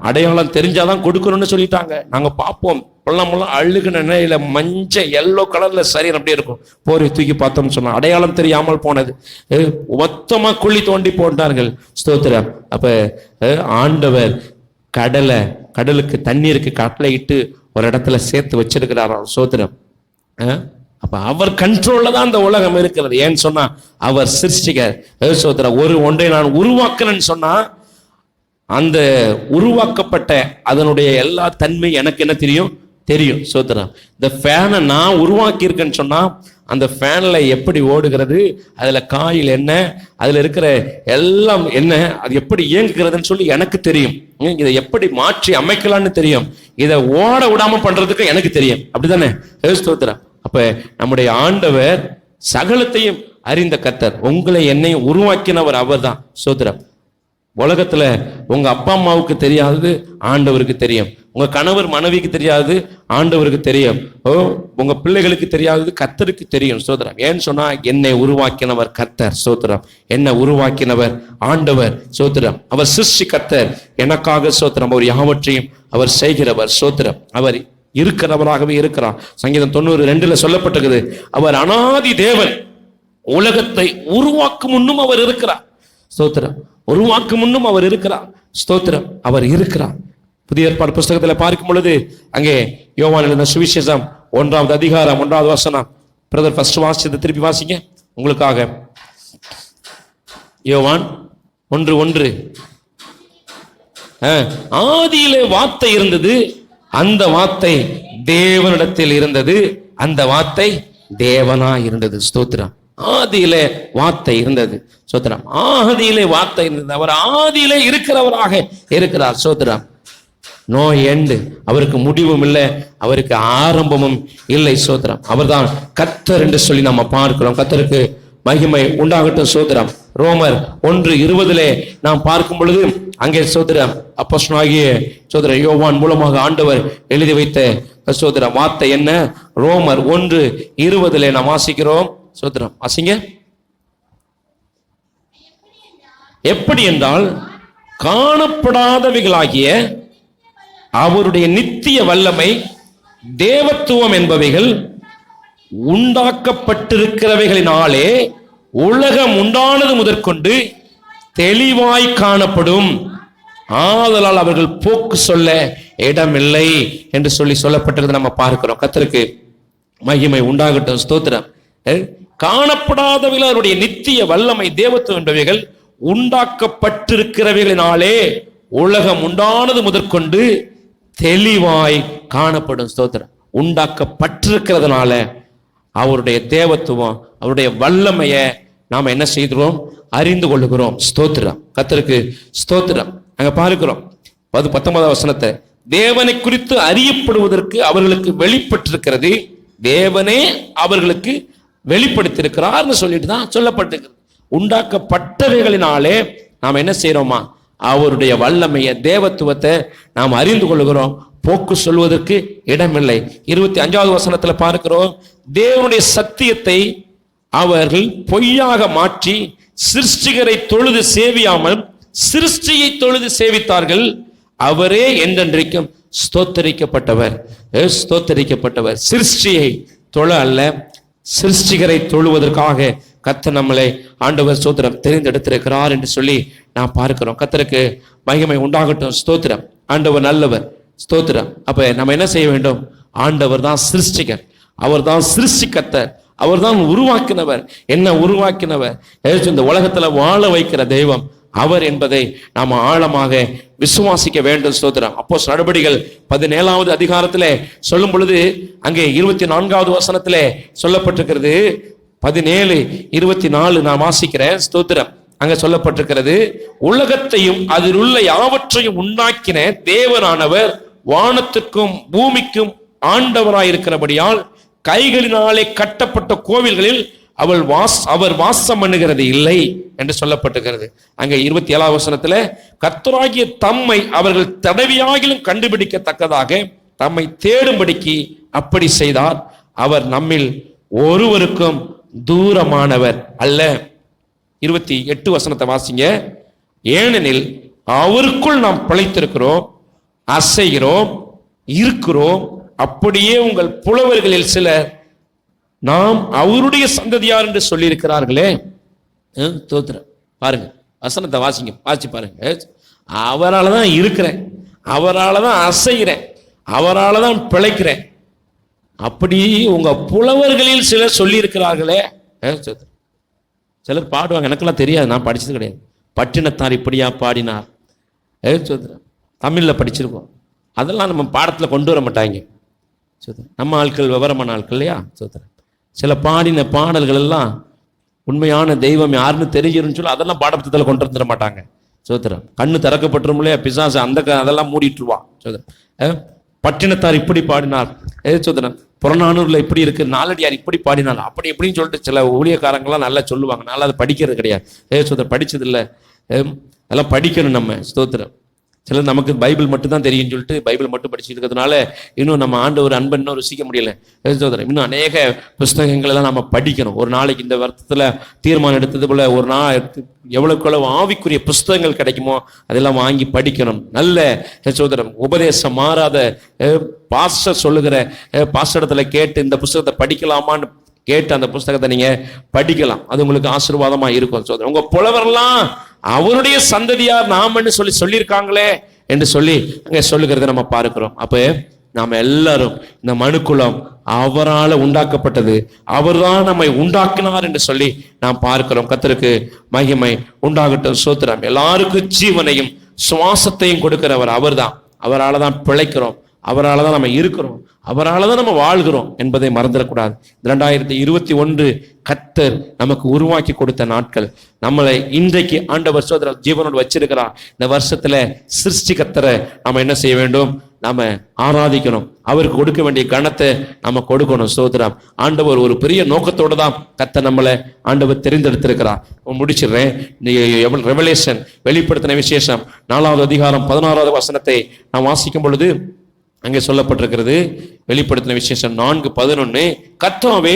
அடையாளம் தெரிஞ்சாதான் கொடுக்கணும்னு சொல்லிட்டாங்க. நாங்க பார்ப்போம், பள்ளமெல்லாம் அழுகுன நிலையில மஞ்சள் எல்லோ கலர்ல சரீரம் அப்படியே இருக்கும். போரை தூக்கி பார்த்தோம்னு சொன்னா அடையாளம் தெரியாமல் போனது. மொத்தமா குழி தோண்டி போட்டார்கள். ஸ்தோத்திரம். அப்ப ஆண்டவர் கடலுக்கு தண்ணீருக்கு கட்டளையிட்டு ஒரு இடத்துல சேர்த்து வச்சிருக்கிறாராம். ஸ்தோத்திரம். அப்ப அவர் கண்ட்ரோல்ல தான் அந்த உலகம் இருக்கிறது. ஏன்னு சொன்னா அவர் சிருஷ்டிகர். சோதரன் ஒன்றை நான் உருவாக்குறேன்னு சொன்னா அந்த உருவாக்கப்பட்ட அதனுடைய எல்லா தன்மை எனக்கு என்ன தெரியும். சோதரன் இந்த ஃபேனை நான் உருவாக்கி இருக்கேன்னு சொன்னா அந்த ஃபேன்ல எப்படி ஓடுகிறது, அதுல காயில் என்ன, அதுல இருக்கிற எல்லாம் என்ன, அது எப்படி இயங்குகிறதுன்னு சொல்லி எனக்கு தெரியும். இதை எப்படி மாற்றி அமைக்கலாம்னு தெரியும். இதை ஓட விடாம பண்றதுக்கு எனக்கு தெரியும். அப்படித்தானே? ஸ்தோத்திரம். அப்ப நம்முடைய ஆண்டவர் சகலத்தையும் அறிந்த கர்த்தர். உங்களை என்னையும் உருவாக்கினவர் அவர் தான். ஸ்தோத்திரம். உலகத்துல உங்க அப்பா அம்மாவுக்கு தெரியாதது ஆண்டவருக்கு தெரியும். உங்க கணவர் மனைவிக்கு தெரியாதது ஆண்டவருக்கு தெரியும். உங்க பிள்ளைகளுக்கு தெரியாதது கர்த்தருக்கு தெரியும். ஸ்தோத்திரம். ஏன்னு சொன்னா என்னை உருவாக்கினவர் கர்த்தர். ஸ்தோத்திரம். என்னை உருவாக்கினவர் ஆண்டவர். ஸ்தோத்திரம். அவர் சிருஷ்டி கர்த்தர். எனக்காக ஸ்தோத்திரம். அவர் யாவற்றையும் அவர் செய்கிறவர். ஸ்தோத்திரம். அவர் இருக்கிறவராகவே இருக்கிறார். சங்கீதம் 92 சொல்லப்பட்டிருக்குது, அவர் அனாதி தேவன். உலகத்தை உருவாக்கும் முன்னும் அவர் இருக்கிறார். ஸ்தோத்திரம். உருவாக்கும் முன்னும் அவர் இருக்கிறார். ஸ்தோத்திரம். அவர் இருக்கிறார். புதிய ஏற்பாடு புஸ்தகத்தில் பார்க்கும் பொழுது அங்கே யோவான் எழுதின சுவிசேஷம் 1வது அதிகாரம் 1வது வசனம். பிரதர் ஃபர்ஸ்ட் வாசிச்சதை திருப்பி வாசிங்க உங்களுக்காக. யோவான் 1:1. ஆதியிலே வார்த்தை இருந்தது, அந்த வார்த்தை தேவனிடத்தில் இருந்தது, அந்த வார்த்தை தேவனா இருந்தது. ஸ்தோத்திரம். ஆதியிலே வார்த்தை இருந்தது. ஸ்தோத்திரம். ஆதியிலே வார்த்தை இருந்தது. அவர் ஆதியிலே இருக்கிறவராக இருக்கிறார். ஸ்தோத்திரம். No end. அவருக்கு முடிவும் இல்லை, அவருக்கு ஆரம்பமும் இல்லை. ஸ்தோத்திரம். அவர்தான் கர்த்தர் என்று சொல்லி நம்ம பார்க்கிறோம். கர்த்தருக்கு மகிமை உண்டாகட்டும். சோதரம் ரோமர் 1:20 நாம் பார்க்கும் பொழுது அங்கே சோதரம் அப்போஸ்தலனாகிய சோதரர் யோவான் மூலமாக ஆண்டவர் எழுதி வைத்த சோதர வார்த்தை என்ன? ரோமர் 1:20 நாம் வாசிக்கிறோம். சோதரம் வாசிங்க. எப்படி என்றால், காணப்படாதவைகளாகிய அவருடைய நித்திய வல்லமை, தேவத்துவம் என்பவைகள் உண்டாக்கப்பட்டிருக்கிறவைகளினாலே உலகம் உண்டானது முதற்கொண்டு தெளிவாய் காணப்படும். ஆதலால் அவர்கள் போக்கு சொல்ல இடமில்லை என்று சொல்லப்பட்டிருக்கிறது நம்ம பார்க்கிறோம். கர்த்தருக்கு மகிமை உண்டாகட்டும். ஸ்தோத்திரம். காணப்படாதவைகள் அவருடைய நித்திய வல்லமை, தேவத்துவம் என்பவைகள் உண்டாக்கப்பட்டிருக்கிறவைகளினாலே உலகம் உண்டானது முதற்கொண்டு தெளிவாய் காணப்படும். ஸ்தோத்திரம். உண்டாக்கப்பட்டிருக்கிறதுனால அவருடைய தேவத்துவம், அவருடைய வல்லமையை நாம என்ன செய்கிறோம்? அறிந்து கொள்ளுகிறோம். ஸ்தோத்திரம். கர்த்தருக்கு ஸ்தோத்திரம். நாங்க பார்க்கிறோம் 19வது வசனத்தை, தேவனை குறித்து அறியப்படுவதற்கு அவர்களுக்கு வெளிப்பட்டிருக்கிறது, தேவனே அவர்களுக்கு வெளிப்படுத்தியிருக்கிறார்னு சொல்லிட்டு தான் சொல்லப்பட்டிருக்கிறது. உண்டாக்கப்பட்டவைகளினாலே நாம் என்ன செய்யறோமா? அவருடைய வல்லமையை, தேவத்துவத்தை நாம் அறிந்து கொள்ளுகிறோம். போக்கு சொல்வதற்கு இடமில்லை. 25வது வசனத்துல பார்க்கிறோம், தேவனுடைய சத்தியத்தை அவர்கள் பொய்யாக மாற்றி சிருஷ்டிகரை தொழுது சேவியாமல் சிருஷ்டியை தொழுது சேவித்தார்கள். அவரே என்றென்றைக்கும் ஸ்தோத்தரிக்கப்பட்டவர். ஸ்தோத்தரிக்கப்பட்டவர். சிருஷ்டியை தொழ அல்ல, சிருஷ்டிகரை தொழுவதற்காக கர்த்தர் நம்மளை ஆண்டவர் ஸ்தோத்திரம் தெரிந்தெடுத்திருக்கிறார் என்று சொல்லி நான் பார்க்கிறோம். கர்த்தருக்கு மகிமை உண்டாகட்டும். ஸ்தோத்திரம். ஆண்டவர் நல்லவர். ஸ்தோத்திரம். அப்ப நம்ம என்ன செய்ய வேண்டும்? ஆண்டவர் தான் சிருஷ்டிகர், அவர் தான் சிருஷ்டிகர்த்தர், அவர் தான் உருவாக்கினவர். என்ன உருவாக்கினவர்? இந்த உலகத்துல வாழ வைக்கிற தெய்வம் அவர் என்பதை நாம் ஆழமாக விசுவாசிக்க வேண்டும். ஸ்தோத்திரம். அப்போஸ்தலர் நடபடிகள் 17வது அதிகாரத்திலே சொல்லும் பொழுது அங்கே 24வது வசனத்திலே சொல்லப்பட்டிருக்கிறது. 17:24 நான் வாசிக்கிறேன். ஸ்தோத்திரம். அங்க சொல்லப்பட்டிருக்கிறது, உலகத்தையும் அதில் உள்ள யாவற்றையும் உண்டாக்கின தேவனானவர் வானத்திற்கும் பூமிக்கும் ஆண்டவராயிருக்கிறபடியால் கைகளினாலே கட்டப்பட்ட கோவில்களில் அவர் வாசம் பண்ணுகிறது இல்லை என்று சொல்லப்பட்டிருக்கிறது. அங்க 27வது வசனத்துல, கர்த்தராகிய தம்மை அவர்கள் தடவியாகிலும் கண்டுபிடிக்கத்தக்கதாக தம்மை தேடும்படிக்கு அப்படி செய்தார். அவர் நம்மில் ஒருவருக்கும் தூரமானவர் அல்ல. 28 வசனத்தை வாசிங்க. ஏனெனில் அவருக்குள் நாம் பிழைத்திருக்கிறோம், அசைகிறோம், இருக்கிறோம். அப்படியே உங்கள் புலவர்களில் சிலர் நாம் அவருடைய சந்ததியார் என்று சொல்லி இருக்கிறார்களே. தோத்திரம். பாருங்க, வசனத்தை வாசிங்க, வாசி பாருங்க. அவரால் தான் இருக்கிறேன், அவரால் தான் அசைகிறேன், அவரால் தான் பிழைக்கிறேன். அப்படி உங்க புலவர்களில் சிலர் சொல்லி இருக்கிறார்களே. சிலர் பாடுவாங்க, எனக்கெல்லாம் தெரியாது, நான் படிச்சது கிடையாது. பட்டினத்தார் இப்படியா பாடினார். தமிழ்ல படிச்சிருக்கோம், அதெல்லாம் நம்ம பாடத்துல கொண்டு வர மாட்டாங்க. நம்ம ஆட்கள் விவரமான ஆட்கள் இல்லையா? சில பாடின பாடல்கள் எல்லாம் உண்மையான தெய்வம் யாருன்னு தெரிஞ்சிருன்னு சொல்லி அதெல்லாம் பாடப்புத்தகத்தில் கொண்டு வந்துட மாட்டாங்க. சோத்திரம். கண்ணு திறக்கப்பட்டுரும் இல்லையா? பிசாசு அதெல்லாம் மூடிட்டுருவான். சோதரம். பட்டினத்தார் இப்படி பாடினார். சோதரம். புறநானூர்ல இப்படி இருக்கு, நாலடியார் இப்படி பாடினார், அப்படி இப்படின்னு சொல்லிட்டு சில ஊழியக்காரங்களாம் நல்லா சொல்லுவாங்க. நல்லா அதை படிக்கிறது கிடையாது. சோதரம். படிச்சது இல்லை, அதெல்லாம் படிக்கணும் நம்ம. ஸ்தோத்திரம். சிலர் நமக்கு பைபிள் மட்டும் தான் தெரியும்னு சொல்லிட்டு பைபிள் மட்டும் படிச்சுட்டு இருக்கிறதுனால இன்னும் நம்ம ஆண்டவர் அன்பை இன்னும் ருசிக்க முடியல. இன்னும் அநேக புஸ்தகங்கள் எல்லாம் நம்ம படிக்கணும். ஒரு நாளைக்கு இந்த வருத்தத்துல தீர்மானம் எடுத்தது போல ஒரு நாள் எவ்வளவு ஆவிக்குரிய புஸ்தகங்கள் கிடைக்குமோ அதெல்லாம் வாங்கி படிக்கணும். நல்ல சோதரம், உபதேசம் மாறாத பாஸ்டர் சொல்லுகிற பாஸ்டரிடத்துல கேட்டு இந்த புஸ்தகத்தை படிக்கலாமான்னு கேட்டு அந்த புஸ்தகத்தை நீங்க படிக்கலாம். அது உங்களுக்கு ஆசீர்வாதமா இருக்கும். சோதரம். உங்க புலவரெல்லாம் அவருடைய சந்ததியார் நாமன்னு சொல்லியிருக்காங்களே என்று சொல்லி அங்க சொல்லுகிறத நம்ம பார்க்கிறோம். அப்ப நாம எல்லாரும் இந்த மனுக்குலம் அவரால் உண்டாக்கப்பட்டது, அவர்தான் நம்மை உண்டாக்கினார் என்று சொல்லி நாம் பார்க்கிறோம். கர்த்தருக்கு மகிமை உண்டாகட்டும். ஸ்தோத்திரம். எல்லாருக்கும் ஜீவனையும் சுவாசத்தையும் கொடுக்கிறவர் அவர்தான். அவரால் தான் பிழைக்கிறோம், அவரால் தான் நம்ம இருக்கிறோம், அவரால் தான் நம்ம வாழ்கிறோம் என்பதை மறந்துடக்கூடாது. 2021 கர்த்தர் நமக்கு உருவாக்கி கொடுத்த நாட்கள். நம்மளை இன்றைக்கு ஆண்டவர் சோதர ஜீவனோடு வச்சிருக்கிறார். இந்த வருஷத்துல சிருஷ்டி கர்த்தரை நம்ம என்ன செய்ய வேண்டும்? நாம ஆராதிக்கணும். அவருக்கு கொடுக்க வேண்டிய கணத்தை நம்ம கொடுக்கணும். சோதரம் ஆண்டவர் ஒரு பெரிய நோக்கத்தோடு தான் கர்த்தர் நம்மளை ஆண்டவர் தெரிந்தெடுத்திருக்கிறார். முடிச்சிடுறேன். ரெவலேஷன் வெளிப்படுத்தின விசேஷம் 4வது அதிகாரம் 16வது வசனத்தை நாம் வாசிக்கும் பொழுது அங்கே சொல்லப்பட்டிருக்கிறது. வெளிப்படுத்தின விசேஷம் 4:11, கர்த்தாவே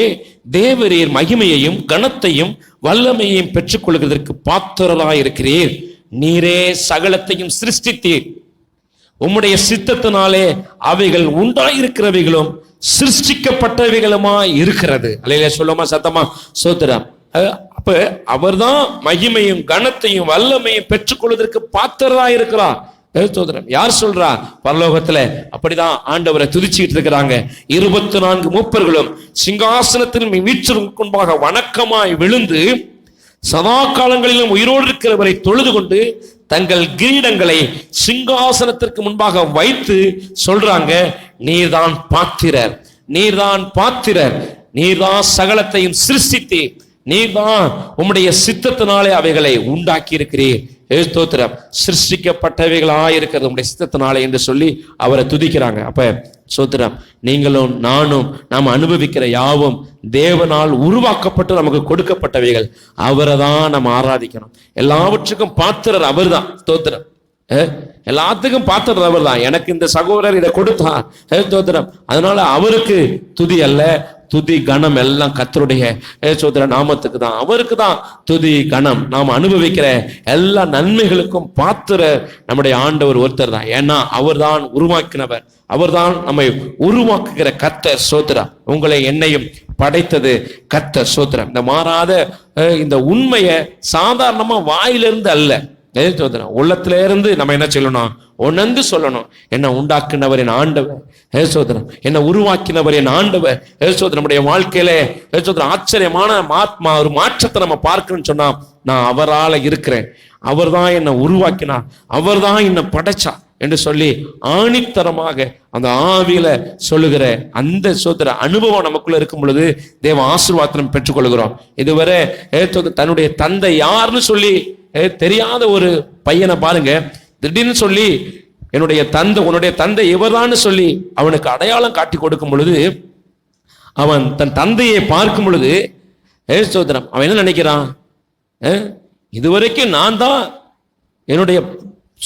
தேவரீர் மகிமையையும் கனத்தையும் வல்லமையையும் பெற்றுக் கொள்கிறதற்கு பாத்திரராயிருக்கிறீர். நீரே சகலத்தையும் சிருஷ்டித்தீர். உம்முடைய சித்தத்தினாலே அவைகள் உண்டாயிருக்கிறவைகளும் சிருஷ்டிக்கப்பட்டவைகளுமாய் இருக்கிறது. அல்லேலூயா சொல்லுமா சத்தமா சோத்திரம். அப்ப அவர்தான் மகிமையும் கனத்தையும் வல்லமையும் பெற்றுக்கொள்வதற்கு பாத்திரராய் இருக்கிறார். சோதரம் யார் சொல்றா? பரலோகத்துல அப்படிதான் ஆண்டவரை துதிச்சுக்கிட்டு இருக்கிறாங்க. 24 மூப்பர்களும் சிங்காசனத்தில் வீற்றிற்கு முன்பாக வணக்கமாய் விழுந்து சதா காலங்களிலும் உயிரோடு இருக்கிறவரை தொழுது கொண்டு தங்கள் கிரீடங்களை சிங்காசனத்திற்கு முன்பாக வைத்து சொல்றாங்க, நீர்தான் பாத்திரர், நீர்தான் பாத்திரர், நீர்தான் சகலத்தையும் சிருஷ்டித்து, நீர்தான் உம்முடைய சித்தத்தினாலே அவைகளை உண்டாக்கி இருக்கிறீர். ஸ்தோத்திரம். சிருஷ்டிக்கப்பட்டவைகளாயிருக்கிறது உம்முடைய சித்தத்தினாலே என்று சொல்லி அவரை துதிக்கிறாங்க. அப்ப ஸ்தோத்திரம், நீங்களும் நானும் நாம் அனுபவிக்கிற யாவும் தேவனால் உருவாக்கப்பட்டு நமக்கு கொடுக்கப்பட்டவைகள். அவரை தான் நம்ம ஆராதிக்கணும். எல்லாவற்றுக்கும் பாத்திரர் அவர் தான். ஸ்தோத்திரம். எல்லாத்துக்கும் பாத்திரர் அவர் தான். எனக்கு இந்த சகோதரர் இதை கொடுத்தான். ஸ்தோத்திரம். அதனால அவருக்கு துதி அல்ல, துதி கணம் எல்லாம் கர்த்தருடைய சோதர நாமத்துக்கு தான். அவருக்கு தான் துதி கணம். நாம் அனுபவிக்கிற எல்லா நன்மைகளுக்கும் பாத்திர நம்முடைய ஆண்டவர் ஒருத்தர் தான். ஏன்னா அவர் தான் உருவாக்கினவர், அவர் தான் நம்மை உருவாக்குகிற கர்த்தர். சோத்திரம். உங்களை என்னையும் படைத்தது கர்த்தர். சோத்திரம். இந்த மாறாத இந்த உண்மையை சாதாரணமா வாயிலிருந்து அல்ல, உள்ளத்துல இருந்து நம்ம என்ன சொல்லணும்? உணர்ந்து சொல்லணும். என்ன உண்டாக்குனவர் என் ஆண்டவர், சோதரம். என்ன உருவாக்கினவர் என் ஆண்டவர், சோதரம். நம்முடைய வாழ்க்கையில சோதரம் ஆச்சரியமான ஒரு மாற்றத்தை நம்ம பார்க்கணும்னு சொன்னா, நான் அவரால் இருக்கிறேன், அவர் தான் என்னை உருவாக்கினார், அவர் தான் என்னை படைச்சா என்று சொல்லி ஆணித்தரமாக அந்த ஆவியில சொல்லுகிற அந்த சோதர அனுபவம் நமக்குள்ள இருக்கும் பொழுது தேவ ஆசீர்வாதம் பெற்றுக்கொள்கிறோம். இதுவரை தன்னுடைய தந்தை யாருன்னு சொல்லி தெரியாத ஒரு பையனை பாருங்க, திடீர்னு சொல்லி என்னுடைய தந்தை, உன்னுடைய தந்தை இவர்தான்னு சொல்லி அவனுக்கு அடையாளம் காட்டி கொடுக்கும் பொழுது, அவன் தன் தந்தையை பார்க்கும் பொழுது சோதரம் அவன் என்ன நினைக்கிறான்? இதுவரைக்கும் நான் தான் என்னுடைய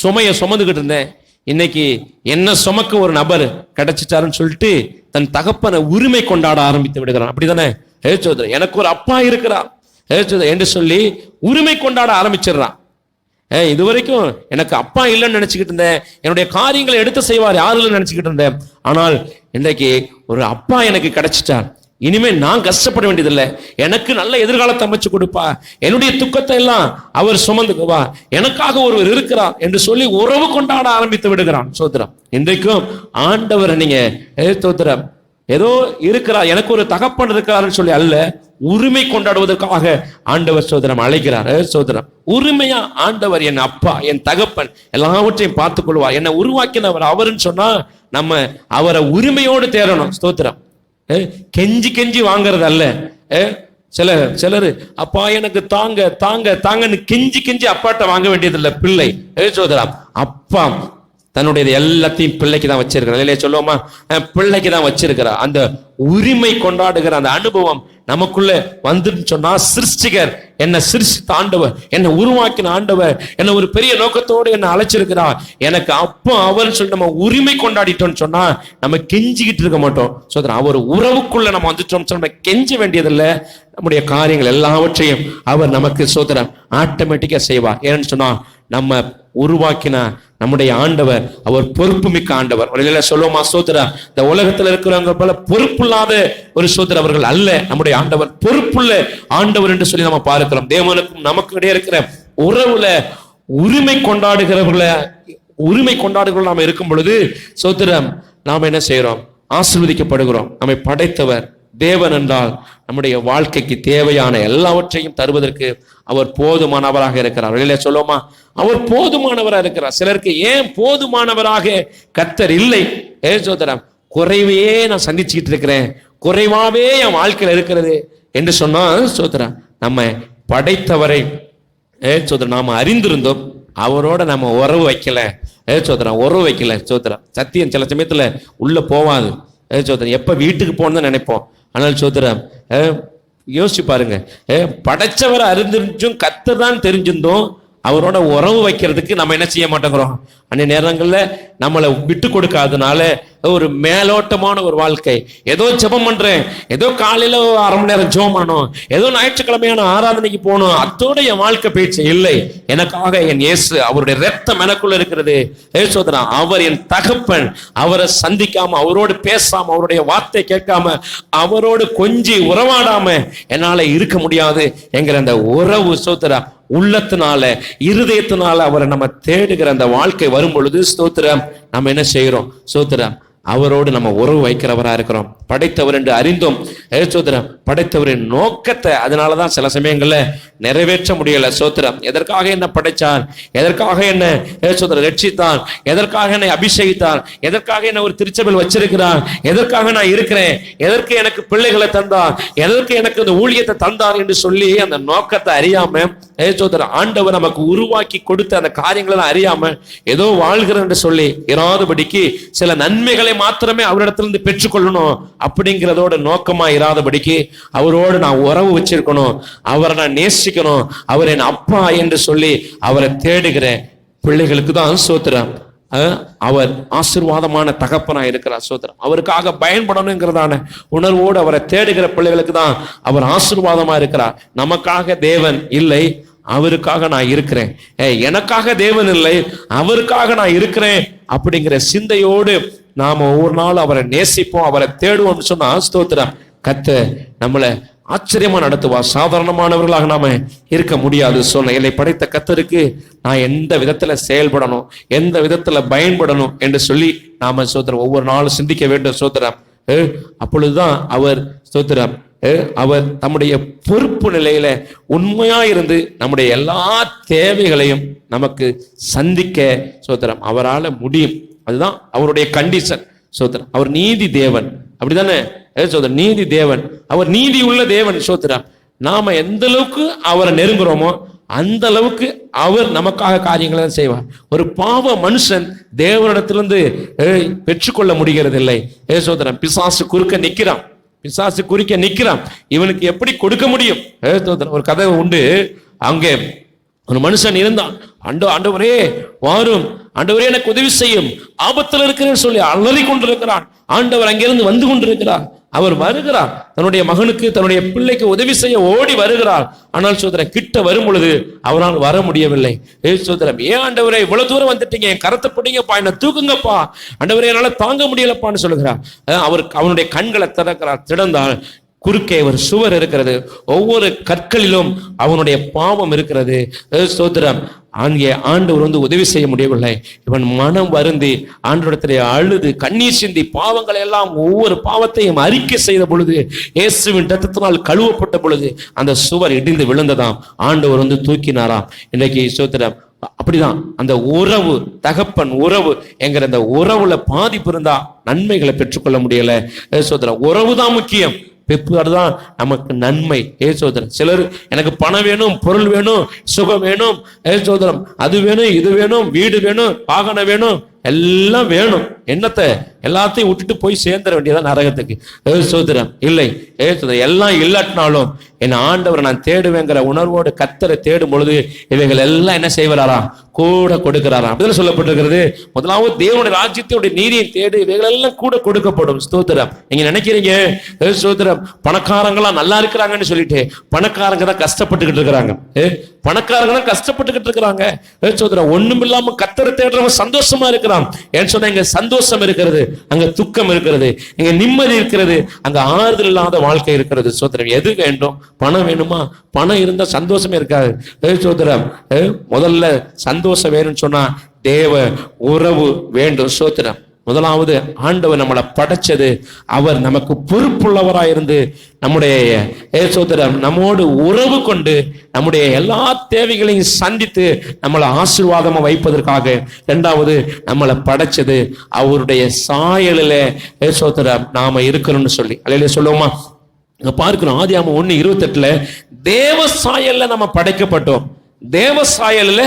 சுமையை சுமந்துகிட்டு இருந்தேன், இன்னைக்கு என்ன சுமக்க ஒரு நபர் கிடைச்சிட்டாருன்னு சொல்லிட்டு தன் தகப்பனை உரிமை கொண்டாட ஆரம்பித்து விடுகிறான். அப்படிதானே? சோதரம். எனக்கு ஒரு அப்பா இருக்கிறான் என்று சொல்லி உரிமை கொண்டாட ஆரம்பிச்சிடுறான். இதுவரைக்கும் எனக்கு அப்பா இல்லைன்னு நினைச்சுக்கிட்டு இருந்தேன், என்னுடைய காரியங்களை எடுத்து செய்வார் யாருன்னு நினைச்சுக்கிட்டு இருந்தேன். ஆனால் இன்றைக்கு ஒரு அப்பா எனக்கு கிடைச்சிட்டார், இனிமே நான் கஷ்டப்பட வேண்டியதில்லை, எனக்கு நல்ல எதிர்காலத்தை அமைச்சு கொடுப்பா, என்னுடைய துக்கத்தை எல்லாம் அவர் சுமந்துக்குவா, எனக்காக ஒருவர் இருக்கிறார் என்று சொல்லி உறவு கொண்டாட ஆரம்பித்து விடுகிறான். சோத்திரம். இன்றைக்கும் ஆண்டவர் நீங்க சோத்திரம் ஏதோ இருக்கிறார், எனக்கு ஒரு தகப்பன் இருக்கிறார்னு சொல்லி அல்ல, உரிமை கொண்டாடுவதற்காக ஆண்டவர் சோதரம் அழைக்கிறார். சோதரம் உரிமையா ஆண்டவர் என் அப்பா, என் தகப்பன், எல்லாவற்றையும் பார்த்துக் கொள்வார், என்னை உருவாக்கினவர் அவருன்னு சொன்னா நம்ம அவரை உரிமையோடு தேடணும். ஸ்தோத்திரம். கெஞ்சி கெஞ்சி வாங்கறது அல்ல. சிலர் அப்பா எனக்கு தாங்க தாங்க தாங்கன்னு கெஞ்சி கெஞ்சி அப்பாட்ட வாங்க வேண்டியதில்லை பிள்ளை. சோதரம் அப்பா தன்னுடைய எல்லாத்தையும் பிள்ளைக்கு தான் வச்சிருக்கிறார். இல்லையா சொல்லுவோமா? பிள்ளைக்கு தான் வச்சிருக்கிறார். அந்த உரிமை கொண்டாடுகிற அந்த அனுபவம் நமக்குள்ள வந்துன்னு சொன்னா, சிருஷ்டிகர் என்னை சிருஷ்டித்த ஆண்டவர், என்னை உருவாக்கின ஆண்டவர், என்னை ஒரு பெரிய நோக்கத்தோடு என்னை அழைச்சிருக்கிறார், எனக்கு அப்போ அவர்னு சொல்லி நம்ம உரிமை கொண்டாடிட்டோம்னு சொன்னா நம்ம கெஞ்சிக்கிட்டு இருக்க மாட்டோம். சோதரன், அவர் உறவுக்குள்ள நம்ம வந்துட்டோம், நம்ம கெஞ்ச வேண்டியதில்லை. நம்முடைய காரியங்கள் எல்லாவற்றையும் அவர் நமக்கு சோதரன் ஆட்டோமேட்டிக்கா செய்வார். ஏன்னு சொன்னா நம்ம உருவாக்கின நம்முடைய ஆண்டவர் அவர் பொறுப்பு மிக்க ஆண்டவர். சொல்லுவோமா? சோதரா, இந்த உலகத்துல இருக்கிறவங்க போல பொறுப்புள்ளாத ஒரு சோதரர் அவர்கள் அல்ல. நம்முடைய ஆண்டவர் பொறுப்புள்ள ஆண்டவர் என்று சொல்லி நம்ம பார்க்கிறோம். தேவனுக்கும் நமக்கு இடையே இருக்கிற உறவுல உரிமை கொண்டாடுகள் நாம இருக்கும் பொழுது சோதரம் நாம் என்ன செய்யறோம்? ஆசீர்வதிக்கப்படுகிறோம். நம்மை படைத்தவர் தேவன் என்றால் நம்முடைய வாழ்க்கைக்கு தேவையான எல்லாவற்றையும் தருவதற்கு அவர் போதுமானவராக இருக்கிறார். வெளியில சொல்லுவோமா, அவர் போதுமானவராக இருக்கிறார். சிலருக்கு ஏன் போதுமானவராக கர்த்தர் இல்லை? சோதரம், குறைவையே நான் சந்திச்சுக்கிட்டு இருக்கிறேன், குறைவாவே என் வாழ்க்கையில் இருக்கிறது என்று சொன்னா சோதரம், நம்ம படைத்தவரை சோதரம் நாம அறிந்திருந்தோம், அவரோட நம்ம உறவு வைக்கல. சோதரம் உறவு வைக்கல. சோதரம் சத்தியம் சில சமயத்துல உள்ள போவாது. சோதரம் எப்ப வீட்டுக்கு போகணும்னு நினைப்போம். ஆனால் சோதரம் யோசிச்சு பாருங்க, படைச்சவரை அறிஞ்சிருந்தும் கர்த்தர் தான் தெரிஞ்சிருந்தோம், அவரோட உறவு வைக்கிறதுக்கு நம்ம என்ன செய்ய மாட்டேங்கிறோம். அந்த நேரங்கள்ல நம்மளை விட்டு கொடுக்காதனால ஒரு மேலோட்டமான ஒரு வாழ்க்கை, ஏதோ ஜெபம் பண்றேன், ஏதோ காலையில அரை மணி நேரம் ஜெபம் பண்ணணும், ஏதோ ஞாயிற்றுக்கிழமையான ஆராதனைக்கு போகணும், அத்தோட என் வாழ்க்கை பேச்சு இல்லை. எனக்காக என் இயேசு, அவருடைய ரத்தம் எனக்குள்ள இருக்கிறது. சோதரா, அவர் என் தகப்பன், அவரை சந்திக்காம, அவரோடு பேசாம, அவருடைய வார்த்தை கேட்காம, அவரோடு கொஞ்சி உறவாடாம என்னால இருக்க முடியாது என்கிற அந்த உறவு சோதரா உள்ளத்தினால இருதயத்தினால அவரை நம்ம தேடுகிற அந்த வாழ்க்கை வரும் பொழுது ஸ்தோத்திரம், நம்ம என்ன செய்யறோம்? ஸ்தோத்திரம், அவரோடு நம்ம உறவு வைக்கிறவரா இருக்கிறோம். படைத்தவர் என்று அறிந்தோம். சோத்திரம், படைத்தவரின் நோக்கத்தை அதனாலதான் சில சமயங்கள்ல நிறைவேற்ற முடியல. சோத்திரம், எதற்காக என்ன படைச்சான், எதற்காக என்ன சோத்திரம் ரட்சித்தான், எதற்காக என்னை அபிஷேகித்தான், எதற்காக என்ன ஒரு திருச்சபையில் வச்சிருக்கிறான், எதற்காக நான் இருக்கிறேன், எதற்கு எனக்கு பிள்ளைகளை தந்தான், எதற்கு எனக்கு இந்த ஊழியத்தை தந்தான் என்று சொல்லி அந்த நோக்கத்தை அறியாம சோத்திரம் ஆண்டவர் நமக்கு உருவாக்கி கொடுத்த அந்த காரியங்களை அறியாம ஏதோ வாழ்கிறேன் என்று சொல்லி இராதபடிக்கு சில நன்மைகளை மாத்திரமே அவரிடத்திலிருந்து பெற்றுக்கொள்ளணும் அப்படிங்கிறதோட நோக்கமா இராதபடிக்கு அவரோடு நான் உறவு வச்சிருக்கணும், அவரை நான் நேசிக்கணும், அவர் என் அப்பா என்று சொல்லி அவரை தேடுகிற பிள்ளைகளுக்கு தான் சோத்திரம் அவர் ஆசீர்வாதமான தகப்பனா இருக்கிறார். சோத்திரம், அவருக்காக பயன்படணுங்கிறதான உணர்வோடு அவரை தேடுகிற பிள்ளைகளுக்கு தான் அவர் ஆசீர்வாதமா இருக்கிறார். நமக்காக தேவன் இல்லை, அவருக்காக நான் இருக்கிறேன். எனக்காக தேவன் இல்லை, அவருக்காக நான் இருக்கிறேன் அப்படிங்கிற சிந்தையோடு நாம ஒவ்வொரு நாளும் அவரை நேசிப்போம், அவரை தேடுவோம்னு சொன்னா ஸ்தோத்திரம், கர்த்தர் நம்மளை ஆச்சரியமா நடத்துவா. சாதாரணமானவர்களாக நாம இருக்க முடியாது. சொன்ன என்னை படைத்த கர்த்தருக்கு நான் எந்த விதத்துல செயல்படணும், எந்த விதத்துல பயன்படணும் என்று சொல்லி நாம சோத்திரம் ஒவ்வொரு நாளும் சிந்திக்க வேண்டும். சோத்திரம், அப்பொழுதுதான் அவர் ஸ்தோத்திரம் அவர் தம்முடைய பொறுப்பு நிலையில உண்மையா இருந்து நம்முடைய எல்லா தேவைகளையும் நமக்கு சந்திக்க சோத்திரம் அவரால் முடியும். அதுதான் அவருடைய கண்டிஷன். சோத்திரம், அவர் நீதி தேவன், அப்படிதானே சோதரன்? நீதி தேவன், அவர் நீதி உள்ள தேவன். சோத்திரம், நாம எந்த அளவுக்கு அவரை நெருங்குறோமோ அந்த அளவுக்கு அவர் நமக்காக காரியங்களை செய்வார். ஒரு பாவ மனுஷன் தேவனிடத்திலிருந்து பெற்றுக்கொள்ள முடிகிறது இல்லை. சோதரன், பிசாசு குறுக்க நிக்கிறான், பிசாசு குறிக்க நிக்கிறான், இவனுக்கு எப்படி கொடுக்க முடியும்? ஒரு கதை உண்டு. அங்கே ஒரு மனுஷன் இருந்தான். ஆண்டவரே வாரும், ஆண்டவரே எனக்கு உதவி செய்யும், ஆபத்தில் இருக்கிறேன்னு சொல்லி அலறி கொண்டிருக்கிறான். ஆண்டவர் அங்கிருந்து வந்து கொண்டிருக்கிறார். அவர் வருகிறார், தன்னுடைய மகனுக்கு தன்னுடைய பிள்ளைக்கு உதவி செய்ய ஓடி வருகிறார். ஆனால் சோதரன் கிட்ட வரும் பொழுது அவரால் வர முடியவில்லை. சோதரம், ஏன் ஆண்டவரே இவ்வளவு தூரம் வந்துட்டீங்க, என் கரத்தை பிடிங்கப்பா, என்ன தூக்குங்கப்பா, ஆண்டவரே என்னால தாங்க முடியலப்பான்னு சொல்லுகிறார். அவனுடைய கண்களை திறந்தால் குறுக்கே ஒரு சுவர் இருக்கிறது, ஒவ்வொரு கற்களிலும் அவனுடைய பாவம் இருக்கிறது. ஸ்தோத்திரம், அங்கே ஆண்டவர் வந்து உதவி செய்ய முடியவில்லை. இவன் மனம் வருந்தி ஆண்டவரிடத்திலே அழுது கண்ணீர் சிந்தி பாவங்களை எல்லாம் ஒவ்வொரு பாவத்தையும் அறிக்கை செய்த பொழுது, இயேசுவின் இரத்தத்தினால் கழுவப்பட்ட பொழுது அந்த சுவர் இடிந்து விழுந்ததாம். ஆண்டவர் வந்து தூக்கினாராம். இன்றைக்கு ஸ்தோத்திரம், அப்படிதான் அந்த உறவு, தகப்பன் உறவு என்கிற அந்த உறவுல பாதிப்பு இருந்தா நன்மைகளை பெற்றுக்கொள்ள முடியல. சோதரன், உறவு தான் முக்கியம், தான் நமக்கு நன்மை. சோதரன், சிலர் எனக்கு பணம் வேணும், பொருள் வேணும், சுகம் வேணும், சோதரம் அது வேணும், இது வேணும், வீடு வேணும், வாகனம் வேணும், எல்லாம் வேணும். என்னத்தை எல்லாத்தையும் விட்டுட்டு போய் சேர்ந்துட வேண்டியதான் நரகத்துக்கு. சோதரம் இல்லை, எல்லாம் இல்லாட்டினாலும் என் ஆண்டவரை நான் தேடுவேங்கிற உணர்வோடு கர்த்தரை தேடும் பொழுது இவைகள் எல்லாம் என்ன செய்வாராம்? கூட கொடுக்கிறாராம். அப்படிதான் சொல்லப்பட்டிருக்கிறது. முதலாவது தேவனுடைய ராஜ்யத்தோட நீதியை தேடு, இவைகள் எல்லாம் கூட கொடுக்கப்படும். ஸ்தோத்திரம், நீங்க நினைக்கிறீங்க ஸ்தோத்திரம் பணக்காரங்களா நல்லா இருக்கிறாங்கன்னு சொல்லிட்டு, பணக்காரங்க தான் கஷ்டப்பட்டுக்கிட்டு இருக்கிறாங்க. பணக்காரங்க தான் கஷ்டப்பட்டுக்கிட்டு இருக்கிறாங்க. ஸ்தோத்திரம், ஒண்ணும் இல்லாம கர்த்தரை தேடுறவங்க சந்தோஷமா இருக்கிறான். ஏன்னு சொன்னா இங்க சந்தோஷம் இருக்கிறது, அங்க துக்கம் இருக்கிறது, இங்க நிம்மதி இருக்கிறது, அங்க ஆறுதல் இல்லாத வாழ்க்கை இருக்கிறது. ஸ்தோத்திரம், எது வேண்டும்? பணம் வேணுமா? பணம் இருந்தா சந்தோஷமே இருக்காது. ஸ்தோத்திரம், முதல்ல சந்தோஷம் வேணும்னு சொன்னா தேவ உறவு வேண்டும். ஸ்தோத்திரம், முதலாவது ஆண்டவர் நம்மளை படைச்சது, அவர் நமக்கு பொறுப்புள்ளவராயிருந்து நம்முடைய சோதரம் நம்மோடு உறவு கொண்டு நம்முடைய எல்லா தேவைகளையும் சந்தித்து நம்மளை ஆசீர்வாதமா வைப்பதற்காக. இரண்டாவது, நம்மளை படைச்சது அவருடைய சாயலில சோதரம் நாம இருக்கணும்னு சொல்லி அல்லையில சொல்லுவோமா. பார்க்கிறோம் ஆதியாகமம் 1:28 தேவ சாயல்ல நம்ம படைக்கப்பட்டோம். தேவ சாயல்ல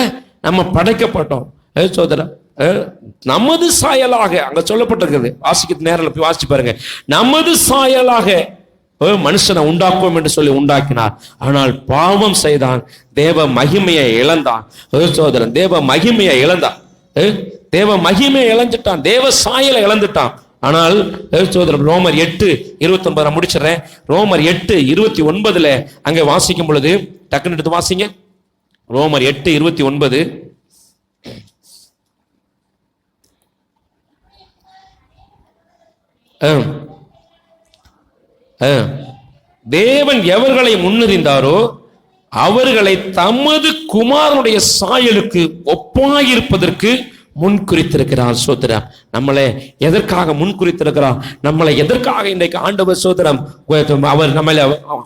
நம்ம படைக்கப்பட்டோம் சோதரம். நமது சாயலாக அங்க சொல்லப்பட்டிருக்கிறது. வாசிக்க நேரில் போய் வாசிச்சு பாருங்க. நமது சாயலாக மனுஷனை உண்டாக்குவோம் என்று சொல்லி உண்டாக்கினார். ஆனால் பாவம் செய்தான், தேவ மகிமையை இழந்தான் சோதரன். தேவ மகிமையை இழந்தான், தேவ மகிமையை இழந்துட்டான், தேவ சாயலை இழந்துட்டான். ஆனால் சோதரன் ரோமர் 8:29 நான் முடிச்சிடறேன். ரோமர் 8:29 அங்க வாசிக்கும் பொழுது டக்குன்னு எடுத்து வாசிங்க. ரோமர் 8:29 தேவன் எவர்களை முன்னறிந்தாரோ அவர்களை தமது குமாரனுடைய சாயலுக்கு ஒப்பாயிருப்பதற்கு முன்குறித்திருக்கிறார். சோதரம் நம்மளை எதற்காக முன்குறித்திருக்கிறார்? நம்மளை எதற்காக இன்றைக்கு ஆண்டவர் சோதரம் அவர் நம்மளை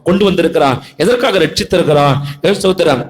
கொண்டு வந்திருக்கிறார்? எதற்காக ரட்சித்திருக்கிறார்? சோதரம்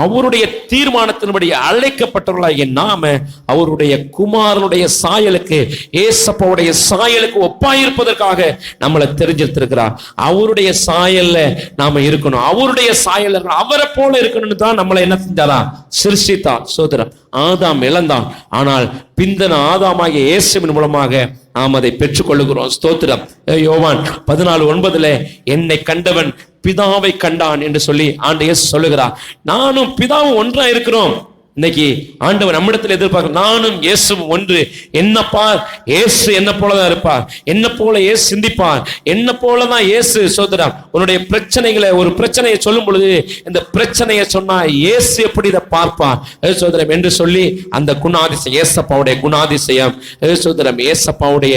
அவருடைய தீர்மானத்தின்படி அழைக்கப்பட்டவர்களாகிய நாம அவருடைய குமாரனுடைய சாயலுக்கு, ஏசப்பாவுடைய சாயலுக்கு ஒப்பாயிருப்பதற்காக நம்மளை தெரிஞ்சிருக்கிறார். அவருடைய சாயல்ல நாம இருக்கணும், அவருடைய சாயல் அவரை போல இருக்கணும்னு தான் நம்மளை என்ன செஞ்சாரா? சிருஷ்டித்தார். சோதரம் ஆதாம் இழந்தான், ஆனால் பிந்தன ஆதாமாகிய இயேசுவின் மூலமாக நாம் அதை பெற்றுக் கொள்ளுகிறோம். ஸ்தோத்திரம். யோவான் 14:9 என்னை கண்டவன் பிதாவை கண்டான் என்று சொல்லி ஆண்டு இயேசு சொல்லுகிறார். நானும் பிதாவும் ஒன்றா இருக்கிறோம். இன்னைக்கு ஆண்டவர் நம்மிடத்தில் எதிர்பார்க்க, நானும் இயேசுவும் ஒன்று. என்னப்பா இயேசு என்ன போலதான் இருப்பார், என்ன போல இயேசு சிந்திப்பார், என்ன போலதான் இயேசு. சோதரம் உன்னுடைய பிரச்சனைகளை, ஒரு பிரச்சனையை சொல்லும் பொழுது இந்த பிரச்சனையை சொன்னா இயேசு எப்படி இதை பார்ப்பார் சோதரம் என்று சொல்லி அந்த குணாதிசயம், ஏசப்பாவுடைய குணாதிசயம் சோதரம், ஏசப்பாவுடைய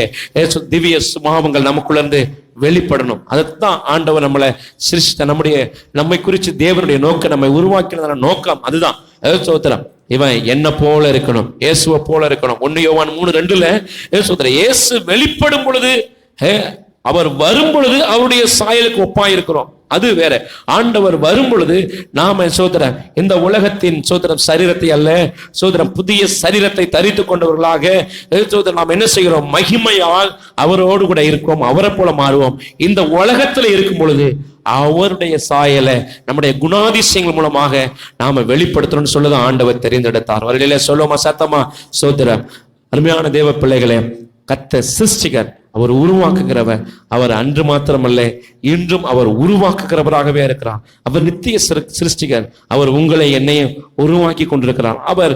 திவ்ய சுபாவங்கள் நமக்குள்ள இருந்து வெளிப்படணும். அதைத்தான் ஆண்டவர் நம்மளை சிருஷ்ட, நம்மை குறித்து தேவனுடைய நோக்கம், நம்மை உருவாக்கினதான நோக்கம் அதுதான். சோத்திரம் இவன் என்ன போல இருக்கணும், இயேசுவை போல இருக்கணும். 1 யோவான் 3:2 இயேசு வெளிப்படும் பொழுது, அவர் வரும் பொழுது அவருடைய சாயலுக்கு ஒப்பாயிருக்கிறோம். அது வேற. ஆண்டவர் வரும் பொழுது நாம சோதரம் இந்த உலகத்தின் சோதரம் சரீரத்தை அல்ல, சோதரம் புதிய சரீரத்தை தரித்து கொண்டவர்களாக சோதரம் நாம் என்ன செய்கிறோம்? மகிமையால் அவரோடு கூட இருக்கோம், அவரை போல மாறுவோம். இந்த உலகத்துல இருக்கும் பொழுது அவருடைய சாயலை நம்முடைய குணாதிசயங்கள் மூலமாக நாம வெளிப்படுத்தணும்னு சொல்லுதான் ஆண்டவர் தெரிந்தெடுத்தார். அவர்களிலே சொல்லுவோமா சத்தமா? சோதரம் அருமையான தேவ பிள்ளைகளே, கர்த்தர் சிருஷ்டிகர், அவர் உருவாக்குகிறவர். அவர் அன்று மாத்திரமல்ல, இன்றும் அவர் உருவாக்குகிறவராகவே இருக்கிறார். அவர் நித்திய சிருஷ்டிகர். அவர் உங்களை என்னையும் உருவாக்கி கொண்டிருக்கிறார். அவர்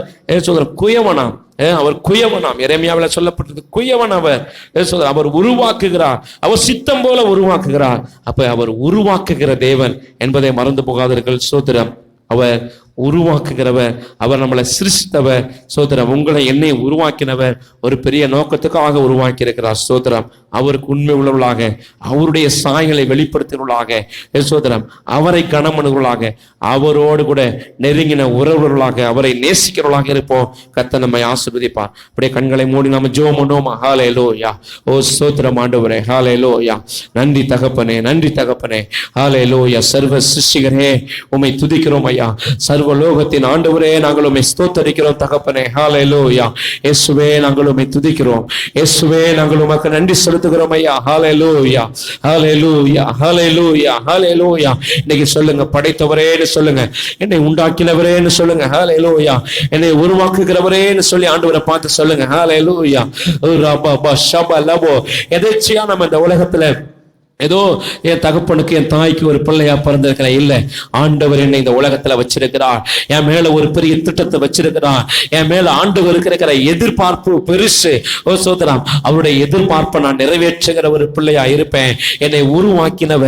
குயவனாம், அவர் குயவனாம். எரேமியாவில் சொல்லப்பட்டது குயவன் அவர். அவர் உருவாக்குகிறார், அவர் சித்தம் போல உருவாக்குகிறார். அப்ப அவர் உருவாக்குகிற தேவன் என்பதை மறந்து போகாதீர்கள். சோதரம் அவர் உருவாக்குகிறவர், அவர் நம்மளை சிருஷ்டித்தவர். சோதரம் உங்களை என்னை உருவாக்கினவர் ஒரு பெரிய நோக்கத்துக்காக உருவாக்கி இருக்கிறார். சோதரம் அவருக்கு உண்மை உள்ளவர்களாக, அவருடைய சாயலை வெளிப்படுத்தினவர்களாக, சோதரம் அவரை கனமனுகளாக, அவரோடு கூட நெருங்கின உறவுகளாக, அவரை நேசிக்கிறவர்களாக இருப்போம். கர்த்தர் நம்மை ஆசீர்வதிப்பார். அப்படியே கண்களை மூடி நாம ஜெபம் பண்ணுவோம். ஹல்லேலூயா. ஓ ஸ்தோத்திரம் ஆண்டவரே. ஹல்லேலூயா. நன்றி தகப்பனே, நன்றி தகப்பனே. ஹல்லேலூயா. சர்வ சிருஷ்டிகரே உம்மை துதிக்கிறோம் ஐயா. சர்வ லோகத்தின் ஆண்டவரே நாங்கள் உம்மை ஸ்தோத்தரிக்கிறோம் தகப்பனே. ஹல்லேலூயா. இயேசுவே நாங்கள் உம்மை துதிக்கிறோம். இயேசுவே நாங்கள் உமக்கு நன்றி செலுத்துகிறோம் ஐயா. ஹல்லேலூயா. ஹல்லேலூயா. ஹல்லேலூயா. ஹல்லேலூயா. இன்னைக்கு சொல்லுங்க, படைத்தவரேன்னு சொல்லுங்க, என்னை உண்டாக்கினவரேன்னு சொல்லுங்க. ஹல்லேலூயா. என்னை உருவாக்குகிறவரேன்னு சொல்லி ஆண்டவரை பார்த்து சொல்லுங்க. ஹல்லேலூயா. ரபா ஷபா லபோ. எதேச்சையா நம்ம இந்த உலகத்துல ஏதோ என் தகப்பனுக்கு என் தாய்க்கு ஒரு பிள்ளையா பிறந்திருக்கிறேன் இல்ல, ஆண்டவர் என்னை இந்த உலகத்துல வச்சிருக்கிறார். என் மேல ஒரு பெரிய திட்டத்தை வச்சிருக்கிறார். என் மேல ஆண்டவருக்கு இருக்கிற எதிர்பார்ப்பு பெருசு. ஓ சோதரம் அவருடைய எதிர்பார்ப்பை நான் நிறைவேற்றுகிற ஒரு பிள்ளையா இருப்பேன். என்னை உருவாக்கினவ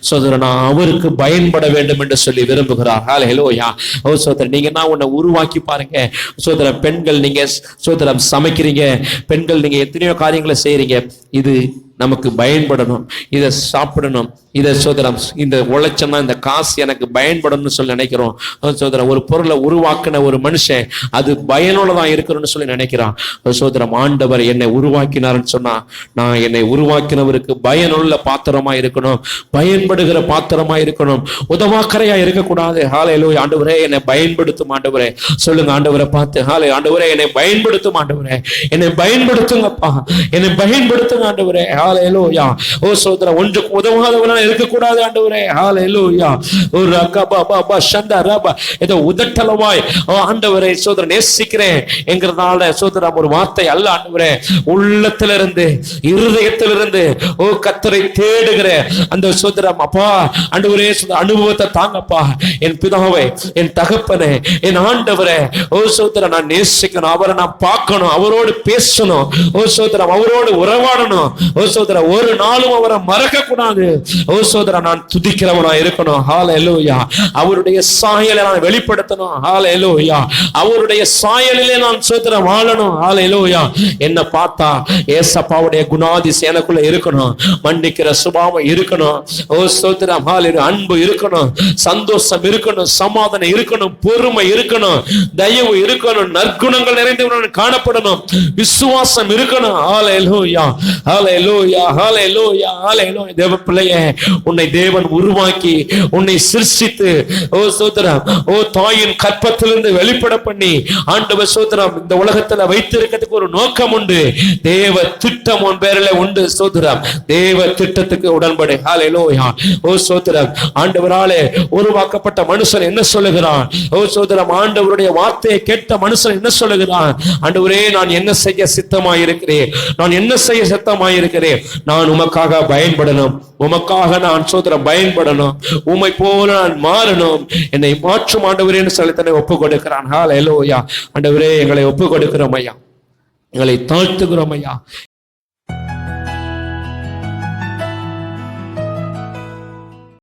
சோதரன் நான் அவருக்கு பயன்பட வேண்டும் என்று சொல்லி விரும்புகிறார். ஹல்லேலூயா. ஓ சோதரன் நீங்க நான் உன்னை உருவாக்கி பாருங்க. சோதரம் பெண்கள் நீங்க சோதரம் சமைக்கிறீங்க, பெண்கள் நீங்க எத்தனையோ காரியங்களை செய்யறீங்க. இது நமக்கு பயன்படணும், இதை சாப்பிடணும், இதை சோதரம் இந்த உழைச்சனா இந்த காசு எனக்கு பயன்படணும்னு சொல்லி நினைக்கிறோம். சோதரம் ஒரு பொருளை உருவாக்கின ஒரு மனுஷன் அது பயனுள்ளதா இருக்கணும்னு சொல்லி நினைக்கிறான். சோதரம் ஆண்டவர் என்னை உருவாக்கினார்னு சொன்னா நான் என்னை உருவாக்கினவருக்கு பயனுள்ள பாத்திரமா இருக்கணும், பயன்படுகிற பாத்திரமா இருக்கணும், உதவாக்கரையா இருக்கக்கூடாது. ஹல்லேலூயா. ஆண்டவரே என்னை பயன்படுத்தும் ஆண்டவரே. சொல்லுங்க ஆண்டவரை பார்த்து, ஹல்லேலூயா. ஆண்டவரே என்னை பயன்படுத்தும் ஆண்டவரே, என்னை பயன்படுத்துங்கப்பா, என்னை பயன்படுத்துங்க ஆண்டவரே. ஹல்லேலூயா. ஓ சோதரம் ஒன்றுக்கு உதவாதவனா இருக்கக்கூடாது ஆண்டவரே. ஹல்லேலூயா. ஒரு ரகபபப ஷந்தரப ஏதோ உதட்டளவாய் ஆண்டவரே சோதரன் நேசிக்கிறேன் என்கிறதால சோதரம் ஒரு வார்த்தை அல்ல ஆண்டவரே, உள்ளத்திலிருந்து இருதயத்திலிருந்து ஓ கர்த்தரை தேடுகிற அந்த சோதரம் அப்பா ஆண்டவரே அனுபவத்தை தாங்கப்பா. என் பிதாவே, என் தகப்பனே, என் ஆண்டவரே, ஓ சோதரம் நான் நேசிக்கணும், அவரை நான் பார்க்கணும், அவரோடு பேசணும், ஓ சோதரம் அவரோடு உறவாடணும், ஓ சோதரம் ஒரு நாளும் அவரை மறக்க கூடாது. ஓ சோதரா நான் துதிக்கிறவனா இருக்கணும். ஹல்லேலூயா. அவருடைய சாயலை நான் வெளிப்படுத்தணும். ஹல்லேலூயா. அவருடைய சாயலிலே நான் சோதரா வாழணும். ஹல்லேலூயா. என்ன பார்த்தா ஏசப்பாவுடைய குணாதிசயம் எனக்குள்ள இருக்கணும், மன்னிக்கிற சுபாவம் இருக்கணும், ஓ சோதரா ஹல்லேலூயா, அன்பு இருக்கணும், சந்தோஷம் இருக்கணும், சமாதானம் இருக்கணும், பொறுமை இருக்கணும், தயவு இருக்கணும், நற்குணங்கள் நிறைந்தவன் காணப்படணும், விசுவாசம் இருக்கணும். ஹல்லேலூயா. ஹல்லேலூயா. ஹல்லேலூயா. ஹல்லேலூயா. தேவ பிள்ளையே, உன்னை தேவன் உருவாக்கி உன்னை சிருஷ்டித்து ஓ சோதரம் ஓ தாயின் கற்பத்திலிருந்து வெளிப்பட பண்ணி ஆண்டவர் சோதரம் இந்த உலகத்துல வைத்திருக்கிறதுக்கு ஒரு நோக்கம் உண்டு. தேவ திட்டம் உன் பேரில் உண்டு. சோதரம் தேவ திட்டத்துக்கு உடன்படு. ஹல்லேலூயா. ஓ சோதரம் ஆண்டவராலே உருவாக்கப்பட்ட மனுஷன் என்ன சொல்லுகிறான்? ஓ சோதரம் ஆண்டவருடைய வார்த்தையை கேட்ட மனுஷன் என்ன சொல்லுகிறான்? ஆண்டவரே நான் என்ன செய்ய சித்தமாயிருக்கிறேன், நான் என்ன செய்ய சித்தமாயிருக்கிறேன், நான் உமக்காக பயன்படணும், உமக்காக நான் சோதரம் பயன்படணும், உம்மை போல நான் மாறணும், என்னை மாற்றும் ஆண்டவரேன்னு சொல்லி தன்னை ஒப்பு கொடுக்கிறான். ஹல்லேலூயா. ஆண்டவரே எங்களை ஒப்பு கொடுக்கிறோம் ஐயா, எங்களை தாழ்த்துகிறோம் ஐயா.